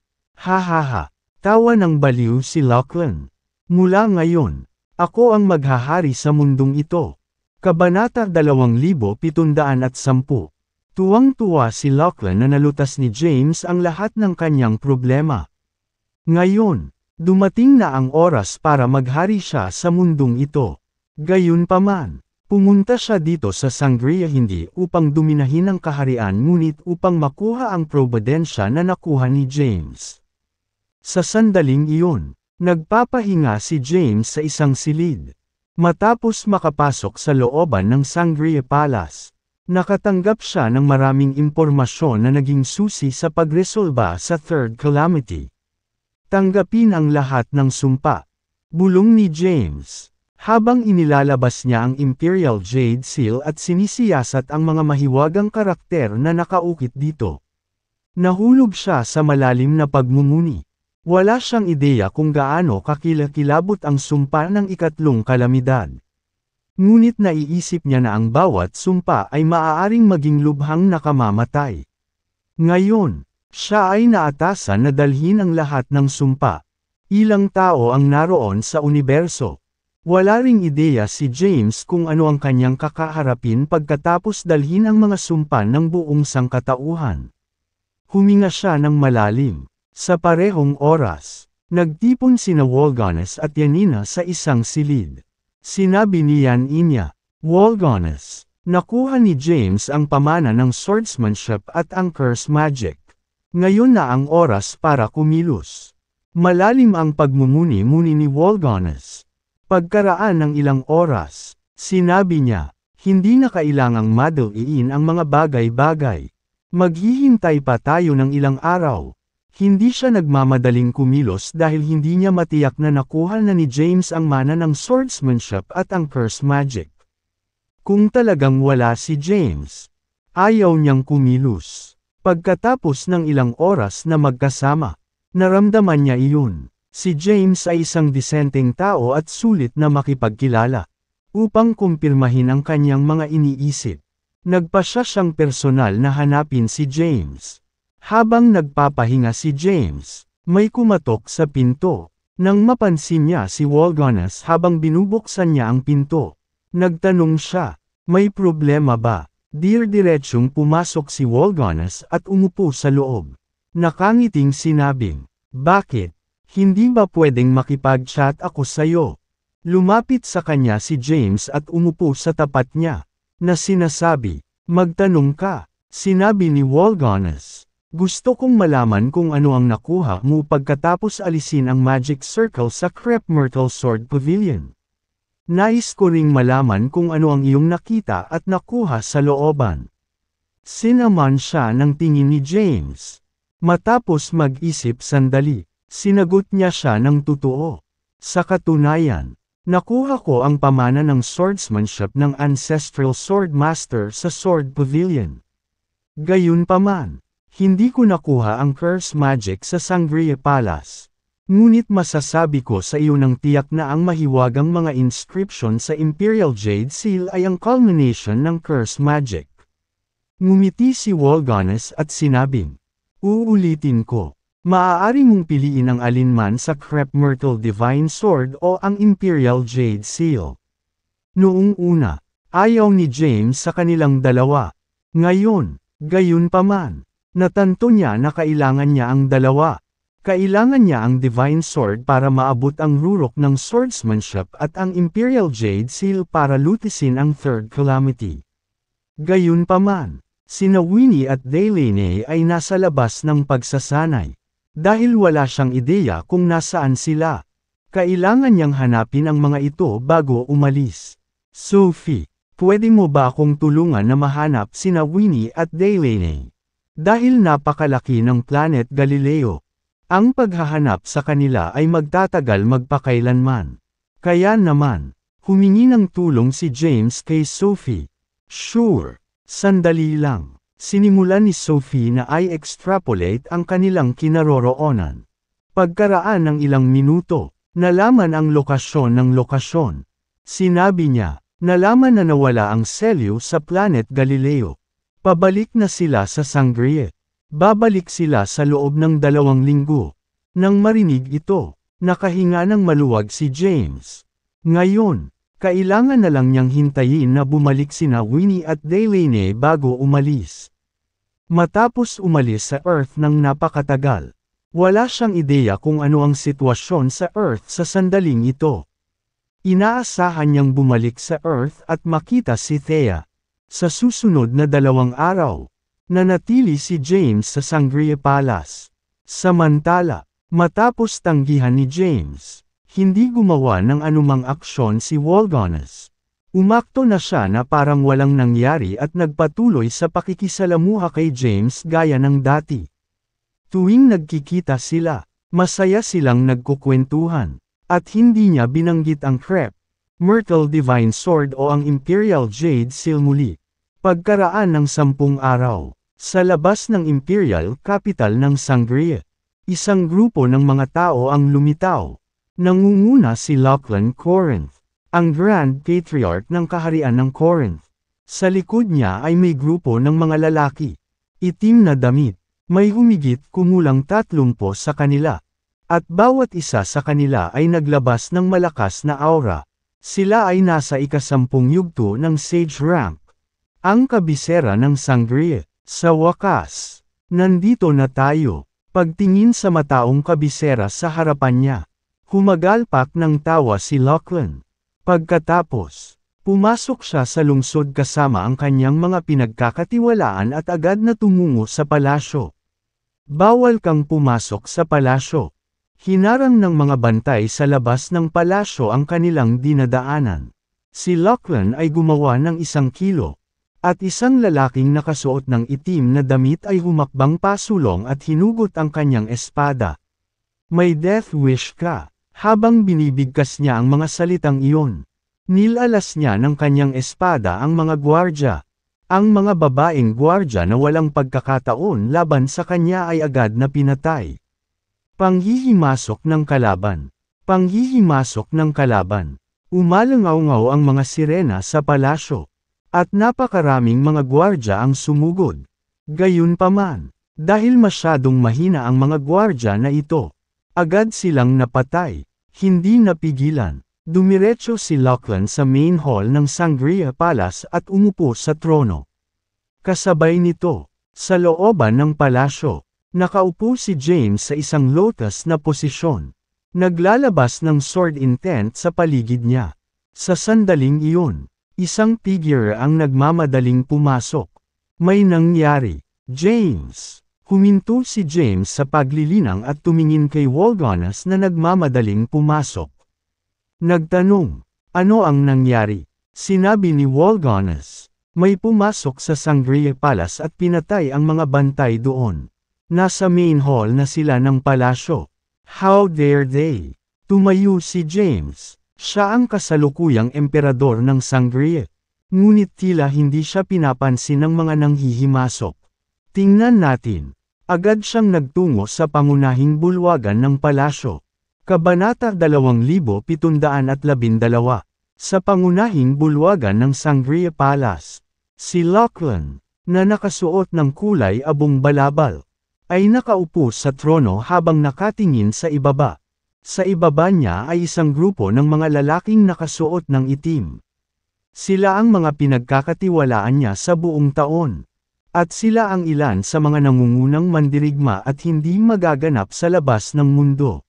A: Ha ha ha. Tawa ng baliw si Lachlan. Mula ngayon, ako ang maghahari sa mundong ito. Kabanata 2710. Tuwang-tuwa si Lachlan na nalutas ni James ang lahat ng kanyang problema. Ngayon, dumating na ang oras para maghari siya sa mundong ito. Gayunpaman, pumunta siya dito sa Sangria hindi upang dominahin ang kaharian ngunit upang makuha ang probidensya na nakuha ni James. Sa sandaling iyon, nagpapahinga si James sa isang silid. Matapos makapasok sa looban ng Sangria Palace, nakatanggap siya ng maraming impormasyon na naging susi sa pagresolba sa Third Calamity. Tanggapin ang lahat ng sumpa. Bulong ni James. Habang inilalabas niya ang Imperial Jade Seal at sinisiyasat ang mga mahiwagang karakter na nakaukit dito. Nahulog siya sa malalim na pagmumuni. Wala siyang ideya kung gaano kakilakilabot ang sumpa ng ikatlong kalamidad. Ngunit naiisip niya na ang bawat sumpa ay maaaring maging lubhang nakamamatay. Ngayon, siya ay naatasan na dalhin ang lahat ng sumpa. Ilang tao ang naroon sa universo. Wala ring ideya si James kung ano ang kanyang kakaharapin pagkatapos dalhin ang mga sumpa ng buong sangkatauhan. Huminga siya ng malalim. Sa parehong oras, nagtipon sina Wolgones at Yanina sa isang silid. Sinabi ni Yanina, Wolgones, nakuha ni James ang pamana ng swordsmanship at ang curse magic. Ngayon na ang oras para kumilos. Malalim ang pagmumuni-muni ni Wolgones. Pagkaraan ng ilang oras, sinabi niya, hindi na kailangang madaliin ang mga bagay-bagay. Maghihintay pa tayo ng ilang araw. Hindi siya nagmamadaling kumilos dahil hindi niya matiyak na nakuha na ni James ang mana ng swordsmanship at ang curse magic. Kung talagang wala si James, ayaw niyang kumilos. Pagkatapos ng ilang oras na magkasama, naramdaman niya iyon. Si James ay isang disenteng tao at sulit na makipagkilala. Upang kumpirmahin ang kanyang mga iniisip, nagpasya siyang personal na hanapin si James. Habang nagpapahinga si James, may kumatok sa pinto. Nang mapansin niya si Wolgones habang binubuksan niya ang pinto, nagtanong siya, may problema ba? Diretsyong pumasok si Wolgones at umupo sa loob. Nakangiting sinabing, bakit? Hindi ba pwedeng makipag-chat ako sayo? Lumapit sa kanya si James at umupo sa tapat niya, na sinasabi, magtanong ka. Sinabi ni Wolgones, gusto kong malaman kung ano ang nakuha mo pagkatapos alisin ang magic circle sa Crep Myrtle Sword Pavilion. Nais ko ring malaman kung ano ang iyong nakita at nakuha sa looban. Sinaman siya ng tingin ni James. Matapos mag-isip sandali, sinagot niya siya ng totoo. Sa katunayan, nakuha ko ang pamana ng swordsmanship ng Ancestral Swordmaster sa Sword Pavilion. Gayunpaman, hindi ko nakuha ang curse magic sa Sangria Palace. Ngunit masasabi ko sa iyo ng tiyak na ang mahiwagang mga inscription sa Imperial Jade Seal ay ang culmination ng curse magic. Ngumiti si Wolgones at sinabing, uulitin ko, maaari mong piliin ang alinman sa Crep Myrtle Divine Sword o ang Imperial Jade Seal. Noong una, ayaw ni James sa kanilang dalawa. Ngayon, gayunpaman, natanto niya na kailangan niya ang dalawa. Kailangan niya ang Divine Sword para maabot ang rurok ng swordsmanship at ang Imperial Jade Seal para lutisin ang Third Calamity. Gayunpaman, sina Winnie at Delaney ay nasa labas ng pagsasanay. Dahil wala siyang ideya kung nasaan sila. Kailangan niyang hanapin ang mga ito bago umalis. Sophie, pwede mo ba akong tulungan na mahanap sina Winnie at Delaney? Dahil napakalaki ng Planet Galileo, ang paghahanap sa kanila ay magtatagal magpakailanman. Kaya naman, humingi ng tulong si James kay Sophie. Sure, sandali lang. Sinimulan ni Sophie na i-extrapolate ang kanilang kinaroroonan. Pagkaraan ng ilang minuto, nalaman ang lokasyon ng lokasyon. Sinabi niya, nalaman na nawala ang selyo sa Planet Galileo. Pabalik na sila sa Sangria. Babalik sila sa loob ng 2 linggo. Nang marinig ito, nakahinga ng maluwag si James. Ngayon, kailangan na lang niyang hintayin na bumalik sina Winnie at Delaney bago umalis. Matapos umalis sa Earth ng napakatagal, wala siyang ideya kung ano ang sitwasyon sa Earth sa sandaling ito. Inaasahan niyang bumalik sa Earth at makita si Thea. Sa susunod na 2 araw, nanatili si James sa Sangria Palace. Samantala, matapos tanggihan ni James, hindi gumawa ng anumang aksyon si Walgones. Umakto na siya na parang walang nangyari at nagpatuloy sa pakikisalamuha kay James gaya ng dati. Tuwing nagkikita sila, masaya silang nagkukwentuhan, at hindi niya binanggit ang Crepe, Myrtle Divine Sword o ang Imperial Jade Seal muli. Pagkaraan ng 10 araw, sa labas ng Imperial Capital ng Sangria, isang grupo ng mga tao ang lumitaw. Nangunguna si Lachlan Corinth, ang Grand Patriarch ng Kaharian ng Corinth. Sa likod niya ay may grupo ng mga lalaki. Itim na damit, may humigit kumulang 30 sa kanila. At bawat isa sa kanila ay naglabas ng malakas na aura. Sila ay nasa ika-10 yugto ng Sage Rank. Ang kabisera ng Sangria. Sa wakas, nandito na tayo. Pagtingin sa mataong kabisera sa harapan niya, humagalpak ng tawa si Lachlan. Pagkatapos, pumasok siya sa lungsod kasama ang kanyang mga pinagkakatiwalaan at agad na tumungo sa palasyo. Bawal kang pumasok sa palasyo. Hinarang ng mga bantay sa labas ng palasyo ang kanilang dinadaanan. Si Lachlan ay gumawa ng 1 kilo. At isang lalaking nakasuot ng itim na damit ay humakbang pasulong at hinugot ang kanyang espada. May death wish ka. Habang binibigkas niya ang mga salitang iyon, nilalas niya ng kanyang espada ang mga gwardya. Ang mga babaeng gwardya na walang pagkakataon laban sa kanya ay agad na pinatay. Panghihimasok ng kalaban. Panghihimasok ng kalaban. Umalangaw-ngaw ang mga sirena sa palasyo. At napakaraming mga gwardya ang sumugod. Gayunpaman, dahil masyadong mahina ang mga gwardya na ito, agad silang napatay. Hindi napigilan. Dumiretso si Lachlan sa main hall ng Sangria Palace at umupo sa trono. Kasabay nito, sa looban ng palasyo, nakaupo si James sa isang lotus na posisyon. Naglalabas ng sword intent sa paligid niya. Sa sandaling iyon, isang figure ang nagmamadaling pumasok. May nangyari. James. Huminto si James sa paglilinang at tumingin kay Walgones na nagmamadaling pumasok. Nagtanong, ano ang nangyari? Sinabi ni Walgones, may pumasok sa Sangria Palace at pinatay ang mga bantay doon. Nasa main hall na sila ng palasyo. How dare they? Tumayo si James. Siya ang kasalukuyang emperador ng Sangria. Ngunit tila hindi siya pinapansin ng mga nanghihimasok. Tingnan natin. Agad siyang nagtungo sa pangunahing bulwagan ng palasyo. Kabanata 2712. Sa pangunahing bulwagan ng Sangria Palace, si Lachlan, na nakasuot ng kulay abong balabal, ay nakaupo sa trono habang nakatingin sa ibaba. Sa ibaba niya ay isang grupo ng mga lalaking nakasuot ng itim. Sila ang mga pinagkakatiwalaan niya sa buong taon. At sila ang ilan sa mga nangungunang mandirigma at hindi magaganap sa labas ng mundo.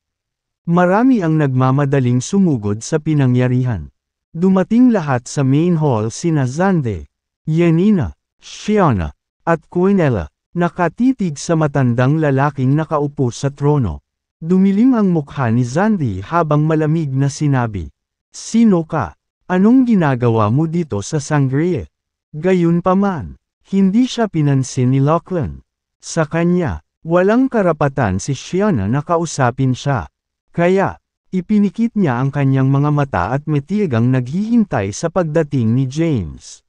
A: Marami ang nagmamadaling sumugod sa pinangyarihan. Dumating lahat sa main hall sina Zande, Yanina, Shiona, at Quinella, nakatitig sa matandang lalaking nakaupo sa trono. Dumilim ang mukha ni Zande habang malamig na sinabi, "Sino ka? Anong ginagawa mo dito sa Sangria?" Gayunpaman, hindi siya pinansin ni Lachlan. Sa kanya, walang karapatan si Shiona na kausapin siya. Kaya, ipinikit niya ang kanyang mga mata at matigang naghihintay sa pagdating ni James.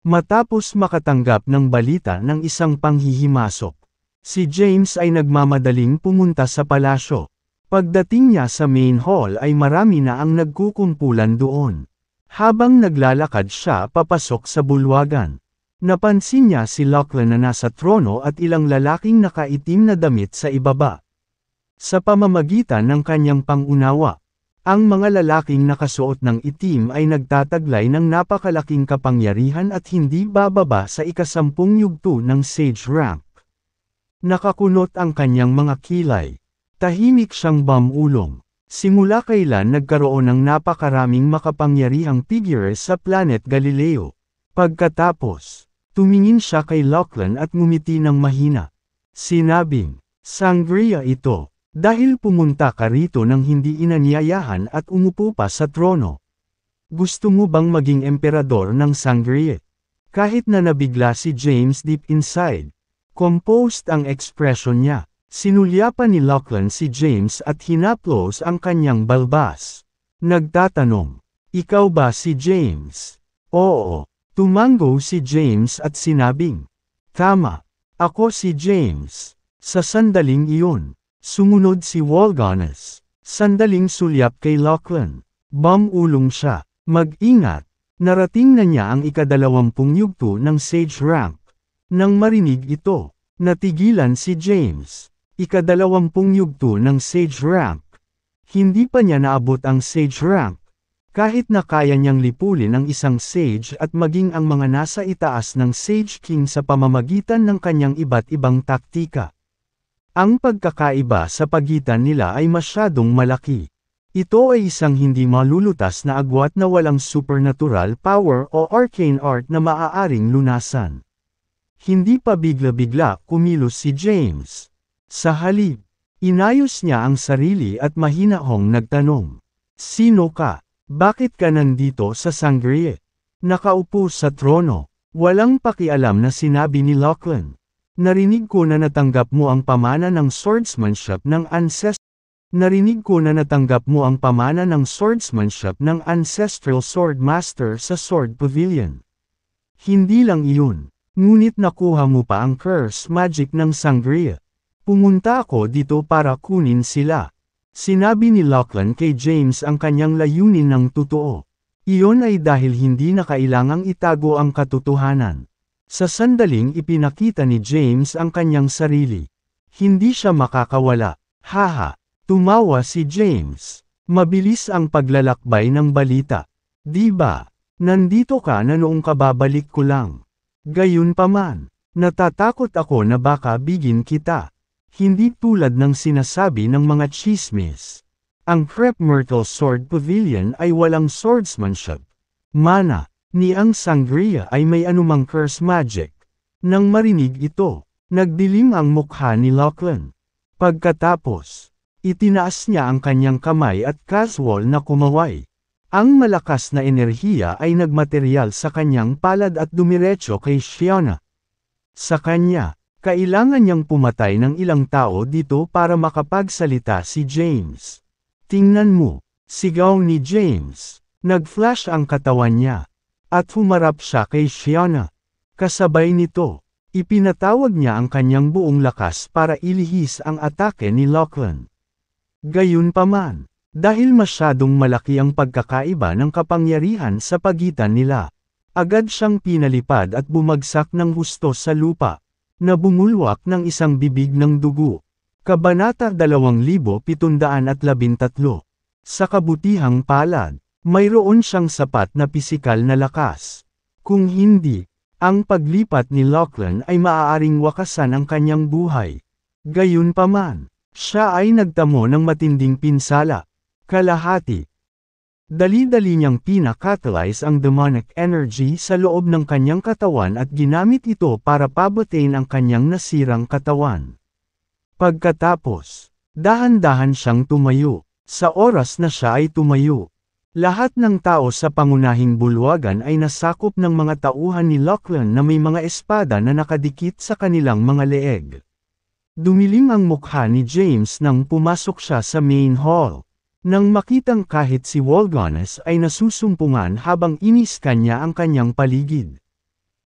A: Matapos makatanggap ng balita ng isang panghihimasok, si James ay nagmamadaling pumunta sa palasyo. Pagdating niya sa main hall ay marami na ang nagkukumpulan doon. Habang naglalakad siya papasok sa bulwagan, napansin niya si Lachlan na nasa trono at ilang lalaking nakaitim na damit sa ibaba. Sa pamamagitan ng kanyang pangunawa, ang mga lalaking nakasuot ng itim ay nagtataglay ng napakalaking kapangyarihan at hindi bababa sa ika-10 yugto ng sage rank. Nakakunot ang kanyang mga kilay. Tahimik siyang bumulong. Simula kailan nagkaroon ng napakaraming makapangyarihang figure sa planet Galileo. Pagkatapos, tumingin siya kay Lachlan at ngumiti ng mahina. Sinabing, "Sangria ito. Dahil pumunta ka rito nang hindi inanyayahan at umupo pa sa trono. Gusto mo bang maging emperador ng Sangria?" Kahit na nabigla si James deep inside, composed ang ekspresyon niya. Sinulyapan ni Lachlan si James at hinaplos ang kanyang balbas. Nagtatanong, "Ikaw ba si James?" "Oo." Tumango si James at sinabing, "Tama. Ako si James." Sa sandaling iyon, sumunod si Wolganes. Sandaling sulyap kay Lachlan. Bumulong siya. "Mag-ingat." Narating na niya ang ika-20 yugto ng sage rank. Nang marinig ito, natigilan si James. Ika-20 yugto ng sage rank. Hindi pa niya naabot ang sage rank. Kahit na kaya niyang lipulin ang isang sage at maging ang mga nasa itaas ng Sage King sa pamamagitan ng kanyang iba't ibang taktika. Ang pagkakaiba sa pagitan nila ay masyadong malaki. Ito ay isang hindi malulutas na agwat na walang supernatural power o arcane art na maaaring lunasan. Hindi pa bigla-bigla kumilos si James. Sa halip, inayos niya ang sarili at mahinahong nagtanong, "Sino ka? Bakit ka nandito sa Sangria?" Nakaupo sa trono. Walang pakialam na sinabi ni Lachlan. "Narinig ko na natanggap mo ang pamana ng swordsmanship ng Ancestral Sword Master sa Sword Pavilion. Hindi lang iyon, ngunit nakuha mo pa ang curse magic ng Sangria. Pumunta ako dito para kunin sila." Sinabi ni Lachlan kay James ang kanyang layunin ng totoo. Iyon ay dahil hindi na kailangang itago ang katotohanan. Sa sandaling ipinakita ni James ang kanyang sarili. Hindi siya makakawala. "Haha." Tumawa si James. "Mabilis ang paglalakbay ng balita. Di ba? Nandito ka na noong kababalik ko lang. Gayunpaman, natatakot ako na baka bigin kita. Hindi tulad ng sinasabi ng mga chismis. Ang Crep Myrtle Sword Pavilion ay walang swordsmanship. Mana, ni ang Sangria ay may anumang curse magic." Nang marinig ito, nagdilim ang mukha ni Lachlan. Pagkatapos, itinaas niya ang kanyang kamay at casual na kumaway. Ang malakas na enerhiya ay nagmateryal sa kanyang palad at dumiretso kay Shiona. Sa kanya, kailangan niyang pumatay ng ilang tao dito para makapagsalita si James. "Tingnan mo," sigaw ni James. Nag-flash ang katawan niya. At humarap siya kay Shiona. Kasabay nito, ipinatawag niya ang kanyang buong lakas para ilihis ang atake ni Lachlan. Gayunpaman, dahil masyadong malaki ang pagkakaiba ng kapangyarihan sa pagitan nila, agad siyang pinalipad at bumagsak ng husto sa lupa. Na bumulwak ng isang bibig ng dugo. Kabanata 2713. Sa kabutihang palad, mayroon siyang sapat na pisikal na lakas. Kung hindi, ang paglipat ni Lachlan ay maaaring wakasan ang kanyang buhay. Gayunpaman, siya ay nagtamo ng matinding pinsala. Kalahati. Dali-dali niyang pinakatalyze ang demonic energy sa loob ng kanyang katawan at ginamit ito para pabatain ang kanyang nasirang katawan. Pagkatapos, dahan-dahan siyang tumayo. Sa oras na siya ay tumayo, Lahat ng tao sa pangunahing bulwagan ay nasakop ng mga tauhan ni Lachlan na may mga espada na nakadikit sa kanilang mga leeg. Dumilim ang mukha ni James nang pumasok siya sa main hall. Nang makitang kahit si Walgones ay nasusumpungan habang iniskan niya ang kanyang paligid.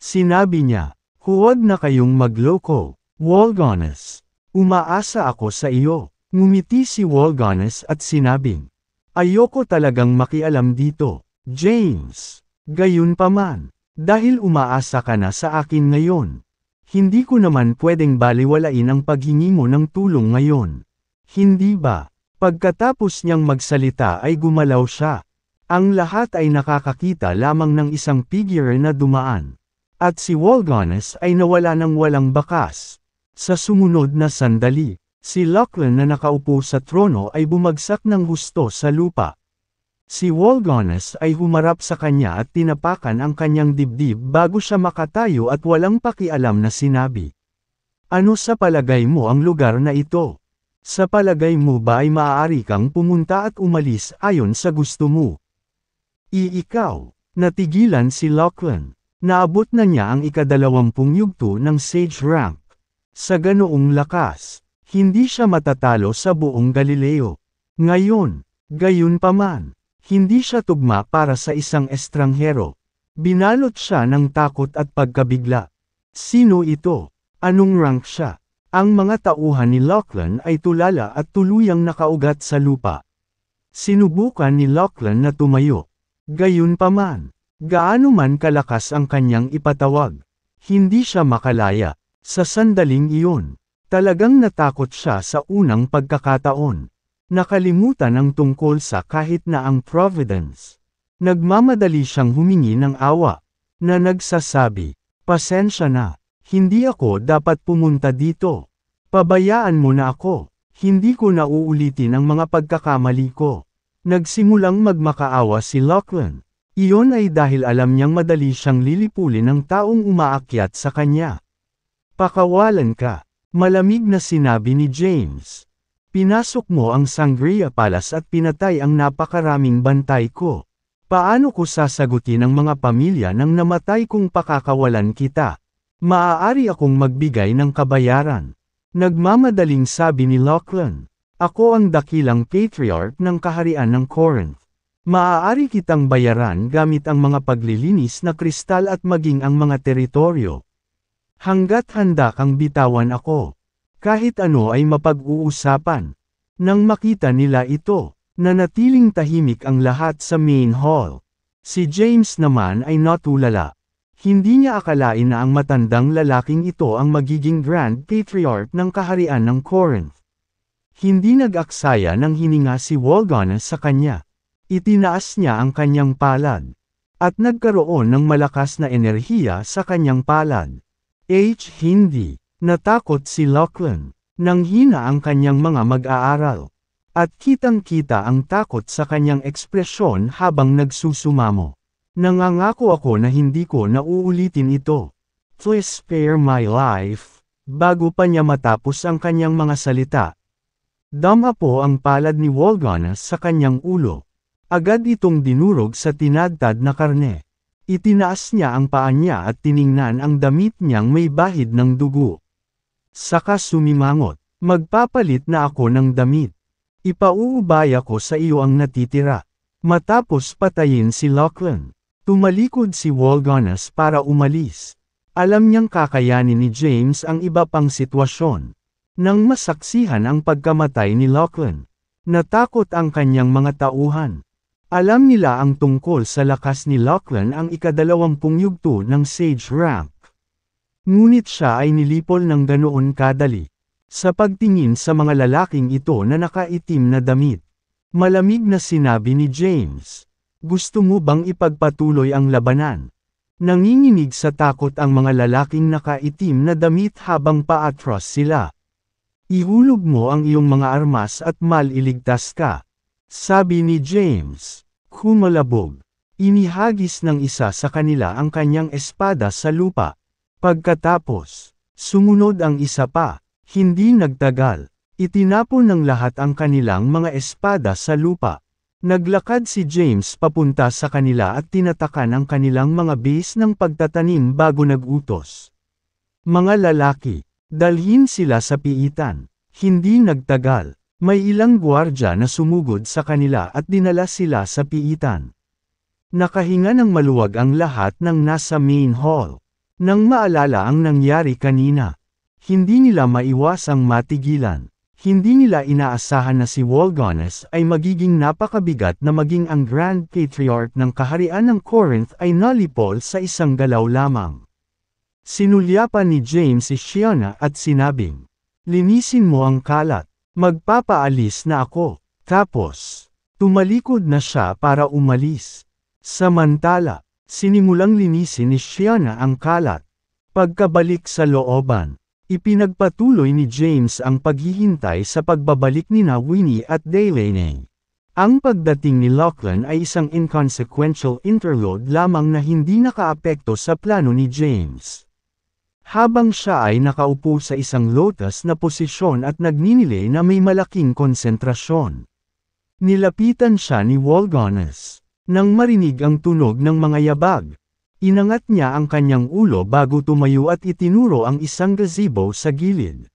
A: Sinabi niya, "Huwag na kayong magloko, Walgones. Umaasa ako sa iyo." Ngumiti si Walgones at sinabing, "Ayoko talagang makialam dito, James. Gayunpaman, dahil umaasa ka na sa akin ngayon. Hindi ko naman pwedeng baliwalain ang paghingi mo ng tulong ngayon. Hindi ba?" Pagkatapos niyang magsalita ay gumalaw siya. Ang lahat ay nakakakita lamang ng isang figure na dumaan. At si Walgones ay nawala ng walang bakas. Sa sumunod na sandali, si Lachlan na nakaupo sa trono ay bumagsak ng husto sa lupa. Si Walgones ay humarap sa kanya at tinapakan ang kanyang dibdib bago siya makatayo at walang pakialam na sinabi, "Ano sa palagay mo ang lugar na ito? Sa palagay mo ba ay maaari kang pumunta at umalis ayon sa gusto mo?" Ikaw, natigilan si Lachlan. Naabot na niya ang ika-20 yugto ng Sage rank. Sa ganoong lakas, hindi siya matatalo sa buong Galileo. Ngayon, gayunpaman, hindi siya tugma para sa isang estranghero. Binalot siya ng takot at pagkabigla. Sino ito? Anong rank siya? Ang mga tauhan ni Lachlan ay tulala at tuluyang nakaugat sa lupa. Sinubukan ni Lachlan na tumayo. Gayunpaman, gaano man kalakas ang kanyang ipatawag, hindi siya makalaya. Sa sandaling iyon, talagang natakot siya sa unang pagkakataon. Nakalimutan ang tungkol sa kahit na ang Providence. Nagmamadali siyang humingi ng awa, na nagsasabi, "Pasensya na, hindi ako dapat pumunta dito. Pabayaan mo na ako, hindi ko na uulitin ang mga pagkakamali ko." Nagsimulang magmakaawa si Lachlan. Iyon ay dahil alam niyang madali siyang lilipulin ng taong umaakyat sa kanya. "Pakawalan ka," malamig na sinabi ni James. "Pinasok mo ang Sangria Palace at pinatay ang napakaraming bantay ko. Paano ko sasagutin ang mga pamilya ng namatay kung pakakawalan kita? Maaari akong magbigay ng kabayaran." Nagmamadaling sabi ni Lachlan, "Ako ang dakilang patriarch ng kaharian ng Corinth. Maaari kitang bayaran gamit ang mga paglilinis na kristal at maging ang mga teritoryo. Hanggat handa kang bitawan ako, kahit ano ay mapag-uusapan." Nang makita nila ito, nanatiling tahimik ang lahat sa main hall. Si James naman ay natulala. Hindi niya akalain na ang matandang lalaking ito ang magiging Grand Patriarch ng kaharian ng Corinth. Hindi nag-aksaya ng hininga si Walgones sa kanya. Itinaas niya ang kanyang palad. At nagkaroon ng malakas na enerhiya sa kanyang palad. Hindi. Natakot si Lachlan. Nanghina ang kanyang mga mag-aaral. At kitang-kita ang takot sa kanyang ekspresyon habang nagsusumamo. "Nangangako ako na hindi ko nauulitin ito. Please spare my life." Bago pa niya matapos ang kanyang mga salita, dama po ang palad ni Walgones sa kanyang ulo. Agad itong dinurog sa tinadtad na karne. Itinaas niya ang paa niya at tiningnan ang damit niyang may bahid ng dugo. Saka sumimangot, "Magpapalit na ako ng damit. Ipauubaya ko sa iyo ang natitira." Matapos patayin si Lachlan, tumalikod si Walgones para umalis. Alam niyang kakayanin ni James ang iba pang sitwasyon. Nang masaksihan ang pagkamatay ni Lachlan, natakot ang kanyang mga tauhan. Alam nila ang tungkol sa lakas ni Lachlan ang ika-20 yugto ng Sage rank. Ngunit siya ay nilipol ng ganoon kadali. Sa pagtingin sa mga lalaking ito na nakaitim na damit, malamig na sinabi ni James, "Gusto mo bang ipagpatuloy ang labanan?" Nanginginig sa takot ang mga lalaking nakaitim na damit habang paatras sila. "Ihulog mo ang iyong mga armas at maliligtas ka," sabi ni James. Kumalabog. Inihagis ng isa sa kanila ang kanyang espada sa lupa. Pagkatapos, sumunod ang isa pa. Hindi nagtagal. Itinapon ng lahat ang kanilang mga espada sa lupa. Naglakad si James papunta sa kanila at tinatakan ang kanilang mga base ng pagtatanim bago nagutos. Mga lalaki, dalhin sila sa piitan. Hindi nagtagal, may ilang gwardya na sumugod sa kanila at dinala sila sa piitan. Nakahinga ng maluwag ang lahat ng nasa main hall. Nang maalala ang nangyari kanina, hindi nila maiwasang matigilan. Hindi nila inaasahan na si Walgones ay magiging napakabigat na maging ang Grand Patriarch ng Kaharian ng Corinth ay nalipol sa isang galaw lamang. Sinulyapan ni James si Shiona at sinabing, "Linisin mo ang kalat, magpapaalis na ako." Tapos, tumalikod na siya para umalis. Samantala, sinimulang linisin ni Shiona ang kalat. Pagkabalik sa looban, ipinagpatuloy ni James ang paghihintay sa pagbabalik nina Winnie at Delaney. Ang pagdating ni Lachlan ay isang inconsequential interlude lamang na hindi nakaapekto sa plano ni James. Habang siya ay nakaupo sa isang lotus na posisyon at nagninilay na may malaking konsentrasyon, nilapitan siya ni Walgones. Nang marinig ang tunog ng mga yabag, inangat niya ang kanyang ulo bago tumayo at itinuro ang isang gazebo sa gilid.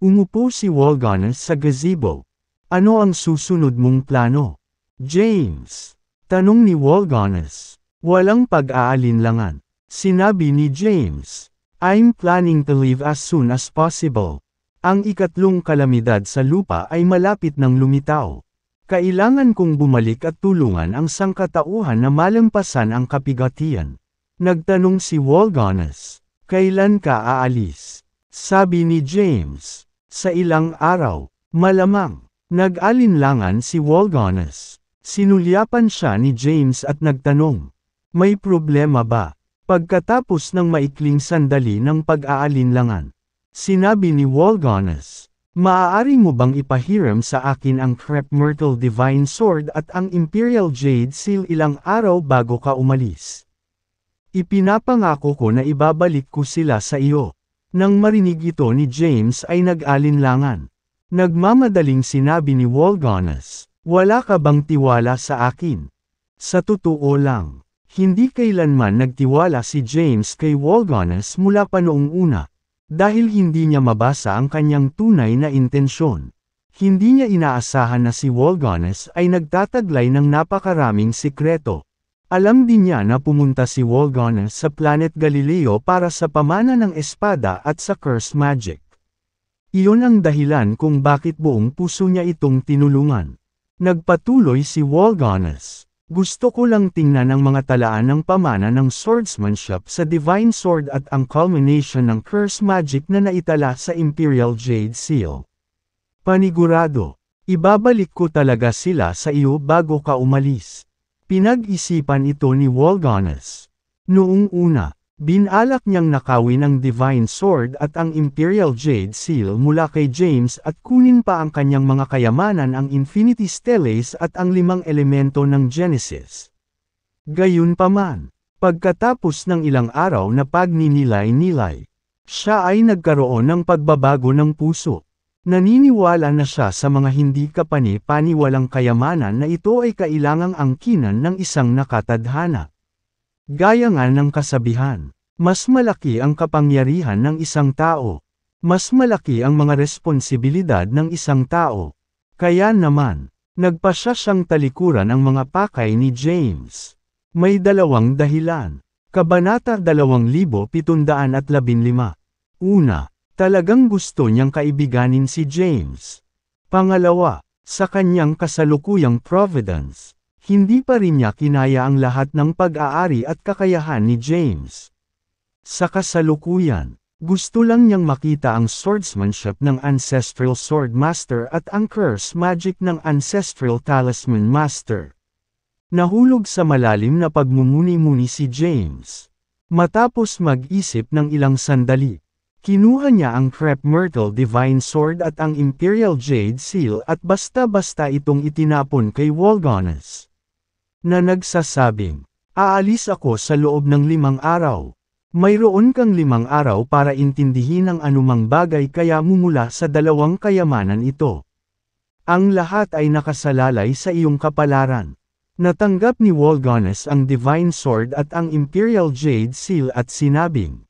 A: Umupo si Walgones sa gazebo. "Ano ang susunod mong plano, James?" tanong ni Walgones. Walang pag-aalinlangan. Sinabi ni James, "I'm planning to leave as soon as possible. Ang ikatlong kalamidad sa lupa ay malapit ng lumitaw. Kailangan kong bumalik at tulungan ang sangkatauhan na malampasan ang kapigatian." Nagtanong si Walgones, "Kailan ka aalis?" Sabi ni James, "Sa ilang araw, malamang." Nag-alinlangan si Walgones. Sinulyapan siya ni James at nagtanong, "May problema ba?" Pagkatapos ng maikling sandali ng pag-aalinlangan, sinabi ni Walgones, "Maaari mo bang ipahiram sa akin ang Crepe Myrtle Divine Sword at ang Imperial Jade Seal ilang araw bago ka umalis? Ipinapangako ko na ibabalik ko sila sa iyo." Nang marinig ito ni James ay nag-alinlangan. Nagmamadaling sinabi ni Walgones, "Wala ka bang tiwala sa akin?" Sa totoo lang, hindi kailanman nagtiwala si James kay Walgones mula pa noong una. Dahil hindi niya mabasa ang kanyang tunay na intensyon. Hindi niya inaasahan na si Walgones ay nagtataglay ng napakaraming sikreto. Alam din niya na pumunta si Walgones sa Planet Galileo para sa pamana ng espada at sa curse magic. Iyon ang dahilan kung bakit buong puso niya itong tinulungan. Nagpatuloy si Walgones, "Gusto ko lang tingnan ang mga talaan ng pamana ng swordsmanship sa Divine Sword at ang culmination ng curse magic na naitala sa Imperial Jade Seal. Panigurado, ibabalik ko talaga sila sa iyo bago ka umalis." Pinag-isipan ito ni Walgones. Noong una, binalak niyang nakawin ang Divine Sword at ang Imperial Jade Seal mula kay James at kunin pa ang kanyang mga kayamanan, ang Infinity Steles at ang 5 elemento ng Genesis. Gayunpaman, pagkatapos ng ilang araw na pagninilay-nilay, siya ay nagkaroon ng pagbabago ng puso. Naniniwala na siya sa mga hindi kapani-paniwalang kayamanan na ito ay kailangang angkinan ng isang nakatadhana. Gaya nga ng kasabihan, mas malaki ang kapangyarihan ng isang tao. Mas malaki ang mga responsibilidad ng isang tao. Kaya naman, nagpasya siyang talikuran ang mga pakay ni James. May 2 dahilan. Kabanata 2715. Una, talagang gusto niyang kaibiganin si James. Pangalawa, sa kanyang kasalukuyang providence, hindi pa rin niya kinaya ang lahat ng pag-aari at kakayahan ni James. Sa kasalukuyan, gusto lang niyang makita ang swordsmanship ng Ancestral Sword Master at ang curse magic ng Ancestral Talisman Master. Nahulog sa malalim na pagmumuni-muni si James. Matapos mag-isip ng ilang sandali, kinuha niya ang Crepe Myrtle Divine Sword at ang Imperial Jade Seal at basta-basta itong itinapon kay Walgones. Na nagsasabing, "Aalis ako sa loob ng 5 araw. Mayroon kang 5 araw para intindihin ang anumang bagay kaya mumula sa 2 kayamanan ito." Ang lahat ay nakasalalay sa iyong kapalaran. Natanggap ni Wolgones ang Divine Sword at ang Imperial Jade Seal at sinabing,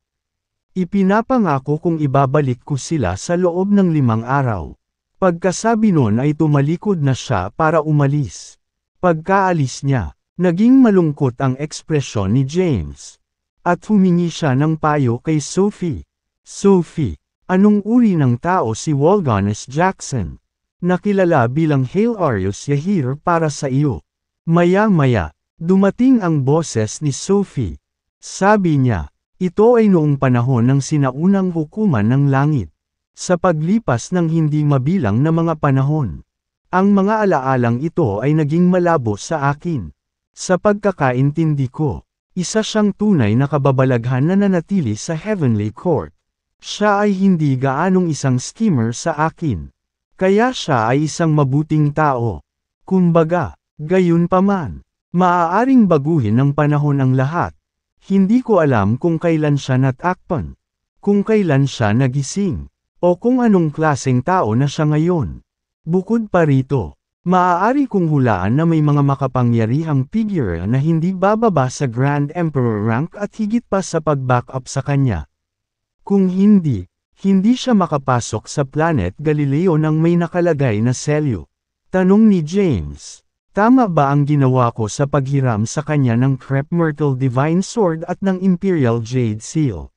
A: ipinapangako kung ibabalik ko sila sa loob ng 5 araw. Pagkasabi nun ay tumalikod na siya para umalis. Pagkaalis niya, naging malungkot ang ekspresyon ni James. At humingi siya ng payo kay Sophie. Sophie, anong uri ng tao si Wolgones Jackson? Nakilala bilang Hail Arius Yahir para sa iyo. Maya-maya, dumating ang boses ni Sophie. Sabi niya, ito ay noong panahon ng sinaunang hukuman ng langit. Sa paglipas ng hindi mabilang na mga panahon, ang mga alaalang ito ay naging malabo sa akin. Sa pagkakaintindi ko, isa siyang tunay na kababalaghan na nanatili sa Heavenly Court. Siya ay hindi gaanong isang schemer sa akin. Kaya siya ay isang mabuting tao. Kumbaga, gayunpaman, maaaring baguhin ng panahon ang lahat. Hindi ko alam kung kailan siya natakpan, kung kailan siya nagising, o kung anong klaseng tao na siya ngayon. Bukod pa rito, maaari kong hulaan na may mga makapangyarihang figure na hindi bababa sa Grand Emperor rank at higit pa sa pag-back up sa kanya. Kung hindi siya makapasok sa Planet Galileo nang may nakalagay na selyo. Tanong ni James. Tama ba ang ginawa ko sa paghiram sa kanya ng Crep Myrtle Divine Sword at ng Imperial Jade Seal?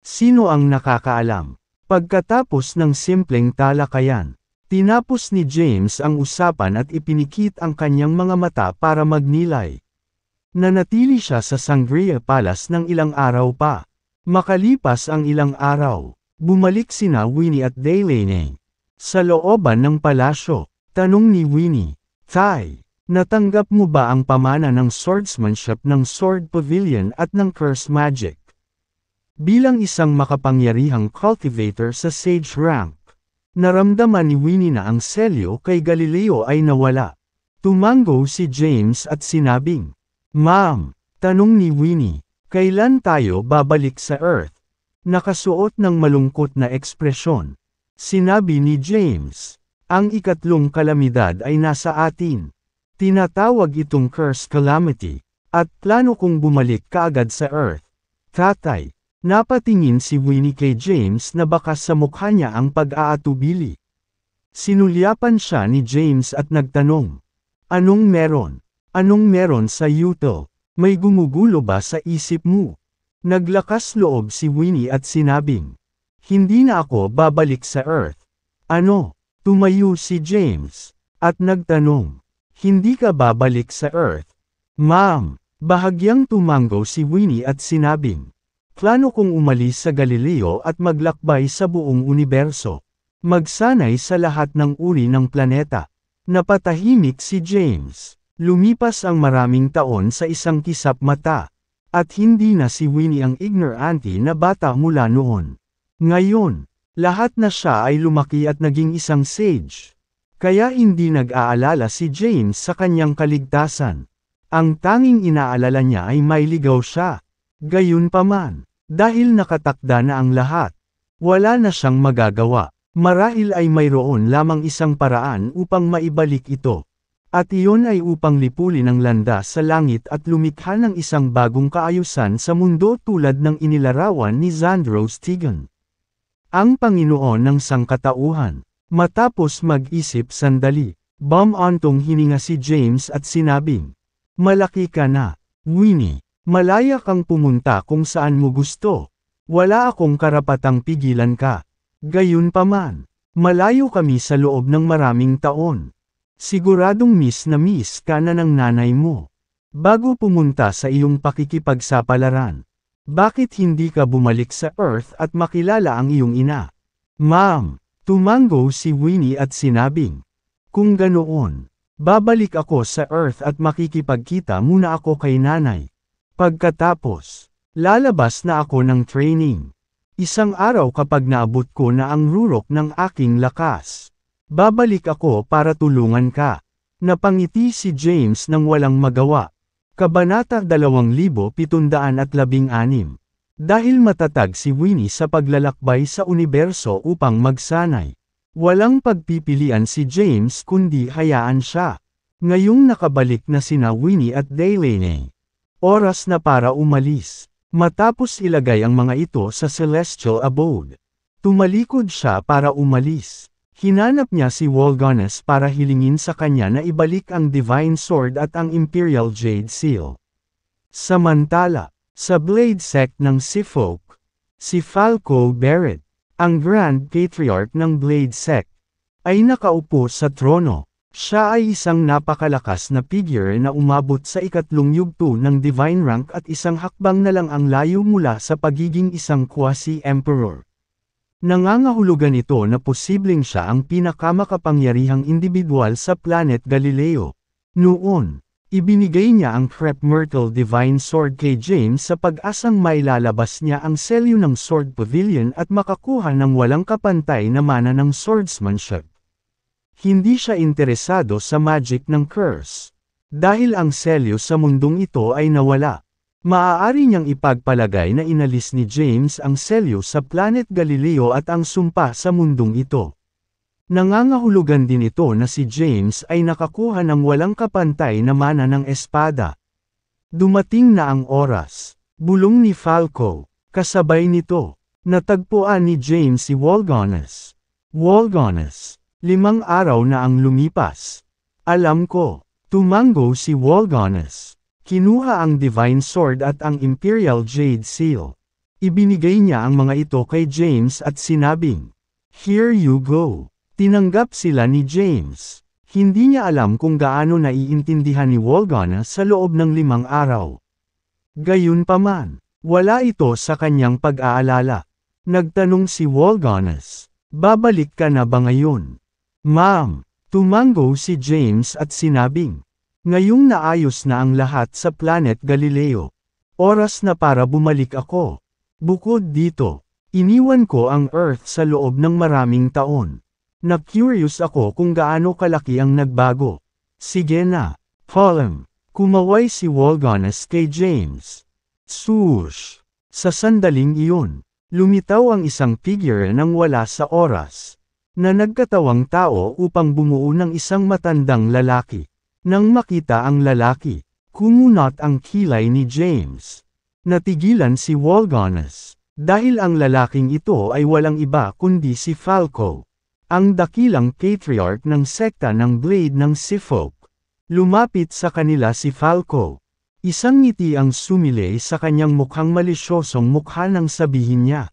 A: Sino ang nakakaalam? Pagkatapos ng simpleng talakayan, tinapos ni James ang usapan at ipinikit ang kanyang mga mata para magnilay. Nanatili siya sa Sangria Palace ng ilang araw pa. Makalipas ang ilang araw, bumalik sina Winnie at Delaney. Sa looban ng palasyo, tanong ni Winnie, Tay, natanggap mo ba ang pamana ng swordsmanship ng Sword Pavilion at ng Curse Magic? Bilang isang makapangyarihang cultivator sa Sage rank, naramdaman ni Winnie na ang selyo kay Galileo ay nawala. Tumango si James at sinabing, Ma'am, tanong ni Winnie, kailan tayo babalik sa Earth? Nakasuot ng malungkot na ekspresyon. Sinabi ni James, ang ikatlong kalamidad ay nasa atin. Tinatawag itong Curse Calamity, at plano kong bumalik kaagad sa Earth. Tatay, napatingin si Winnie kay James na baka sa mukha niya ang pag-aatubili. Sinulyapan siya ni James at nagtanong, anong meron? Anong meron sa yuto? May gumugulo ba sa isip mo? Naglakas loob si Winnie at sinabing, hindi na ako babalik sa Earth. Ano? Tumayo si James, at nagtanong, hindi ka babalik sa Earth? Ma'am, bahagyang tumango si Winnie at sinabing, plano kong umalis sa Galileo at maglakbay sa buong universo. Magsanay sa lahat ng uri ng planeta. Napatahimik si James. Lumipas ang maraming taon sa isang kisap mata. At hindi na si Winnie ang ignorante na bata mula noon. Ngayon, lahat na siya ay lumaki at naging isang sage. Kaya hindi nag-aalala si James sa kanyang kaligtasan. Ang tanging inaalala niya ay mailigaw siya. Gayunpaman, dahil nakatakda na ang lahat, wala na siyang magagawa. Marahil ay mayroon lamang isang paraan upang maibalik ito. At iyon ay upang lipulin ang landas sa langit at lumikha ng isang bagong kaayusan sa mundo tulad ng inilarawan ni Xandros Tigan, ang Panginoon ng Sangkatauhan. Matapos mag-isip sandali, bumantong hininga si James at sinabing, malaki ka na, Winnie, malaya kang pumunta kung saan mo gusto. Wala akong karapatang pigilan ka. Gayunpaman, malayo kami sa loob ng maraming taon. Siguradong miss na miss ka na ng nanay mo. Bago pumunta sa iyong pakikipagsapalaran, bakit hindi ka bumalik sa Earth at makilala ang iyong ina? Ma'am, tumango si Winnie at sinabing, kung ganoon, babalik ako sa Earth at makikipagkita muna ako kay nanay. Pagkatapos, lalabas na ako ng training. Isang araw kapag naabot ko na ang rurok ng aking lakas, babalik ako para tulungan ka. Napangiti si James nang walang magawa. Kabanata 2716. Dahil matatag si Winnie sa paglalakbay sa universo upang magsanay. Walang pagpipilian si James kundi hayaan siya. Ngayong nakabalik na sina Winnie at Delaney. Oras na para umalis. Matapos ilagay ang mga ito sa celestial abode. Tumalikod siya para umalis. Hinanap niya si Wolgones para hilingin sa kanya na ibalik ang Divine Sword at ang Imperial Jade Seal. Samantala, sa Blade Sect ng Seafolk, si Falco Barrett, ang Grand Patriarch ng Blade Sect, ay nakaupo sa trono. Siya ay isang napakalakas na figure na umabot sa ikatlong yugto ng Divine Rank at isang hakbang na lang ang layo mula sa pagiging isang quasi-emperor. Nangangahulugan ito na posibleng siya ang pinakamakapangyarihang individual sa Planet Galileo. Noon, ibinigay niya ang Crep Myrtle Divine Sword kay James sa pag-asang mailalabas niya ang selyo ng Sword Pavilion at makakuha ng walang kapantay na mana ng swordsmanship. Hindi siya interesado sa magic ng curse. Dahil ang selyo sa mundong ito ay nawala. Maaari niyang ipagpalagay na inalis ni James ang selyo sa Planet Galileo at ang sumpa sa mundong ito. Nangangahulugan din ito na si James ay nakakuha ng walang kapantay na mana ng espada. Dumating na ang oras. Bulong ni Falco. Kasabay nito, natagpuan ni James si Wolgones. Wolgones. 5 araw na ang lumipas. Alam ko, tumango si Wolgones. Kinuha ang Divine Sword at ang Imperial Jade Seal. Ibinigay niya ang mga ito kay James at sinabing, "Here you go." Tinanggap sila ni James. Hindi niya alam kung gaano naiintindihan ni Wolgones sa loob ng 5 araw. Gayunpaman, wala ito sa kanyang pag-aalala. Nagtanong si Wolgones, "Babalik ka na ba ngayon?" "Ma'am," tumango si James at sinabing, "Ngayong naayos na ang lahat sa Planet Galileo. Oras na para bumalik ako. Bukod dito, iniwan ko ang Earth sa loob ng maraming taon. Na-curious ako kung gaano kalaki ang nagbago." "Sige na, Colm." Kumaway si Wolgones kay James. Swoosh! Sa sandaling iyon, lumitaw ang isang figure nang wala sa oras, na nagkatawang tao upang bumuo ng isang matandang lalaki. Nang makita ang lalaki, kumunot ang kilay ni James. Natigilan si Wolgones, dahil ang lalaking ito ay walang iba kundi si Falco, ang dakilang patriarch ng sekta ng Blade ng Seafolk. Lumapit sa kanila si Falco. Isang ngiti ang sumilay sa kanyang mukhang malisyosong mukha nang sabihin niya,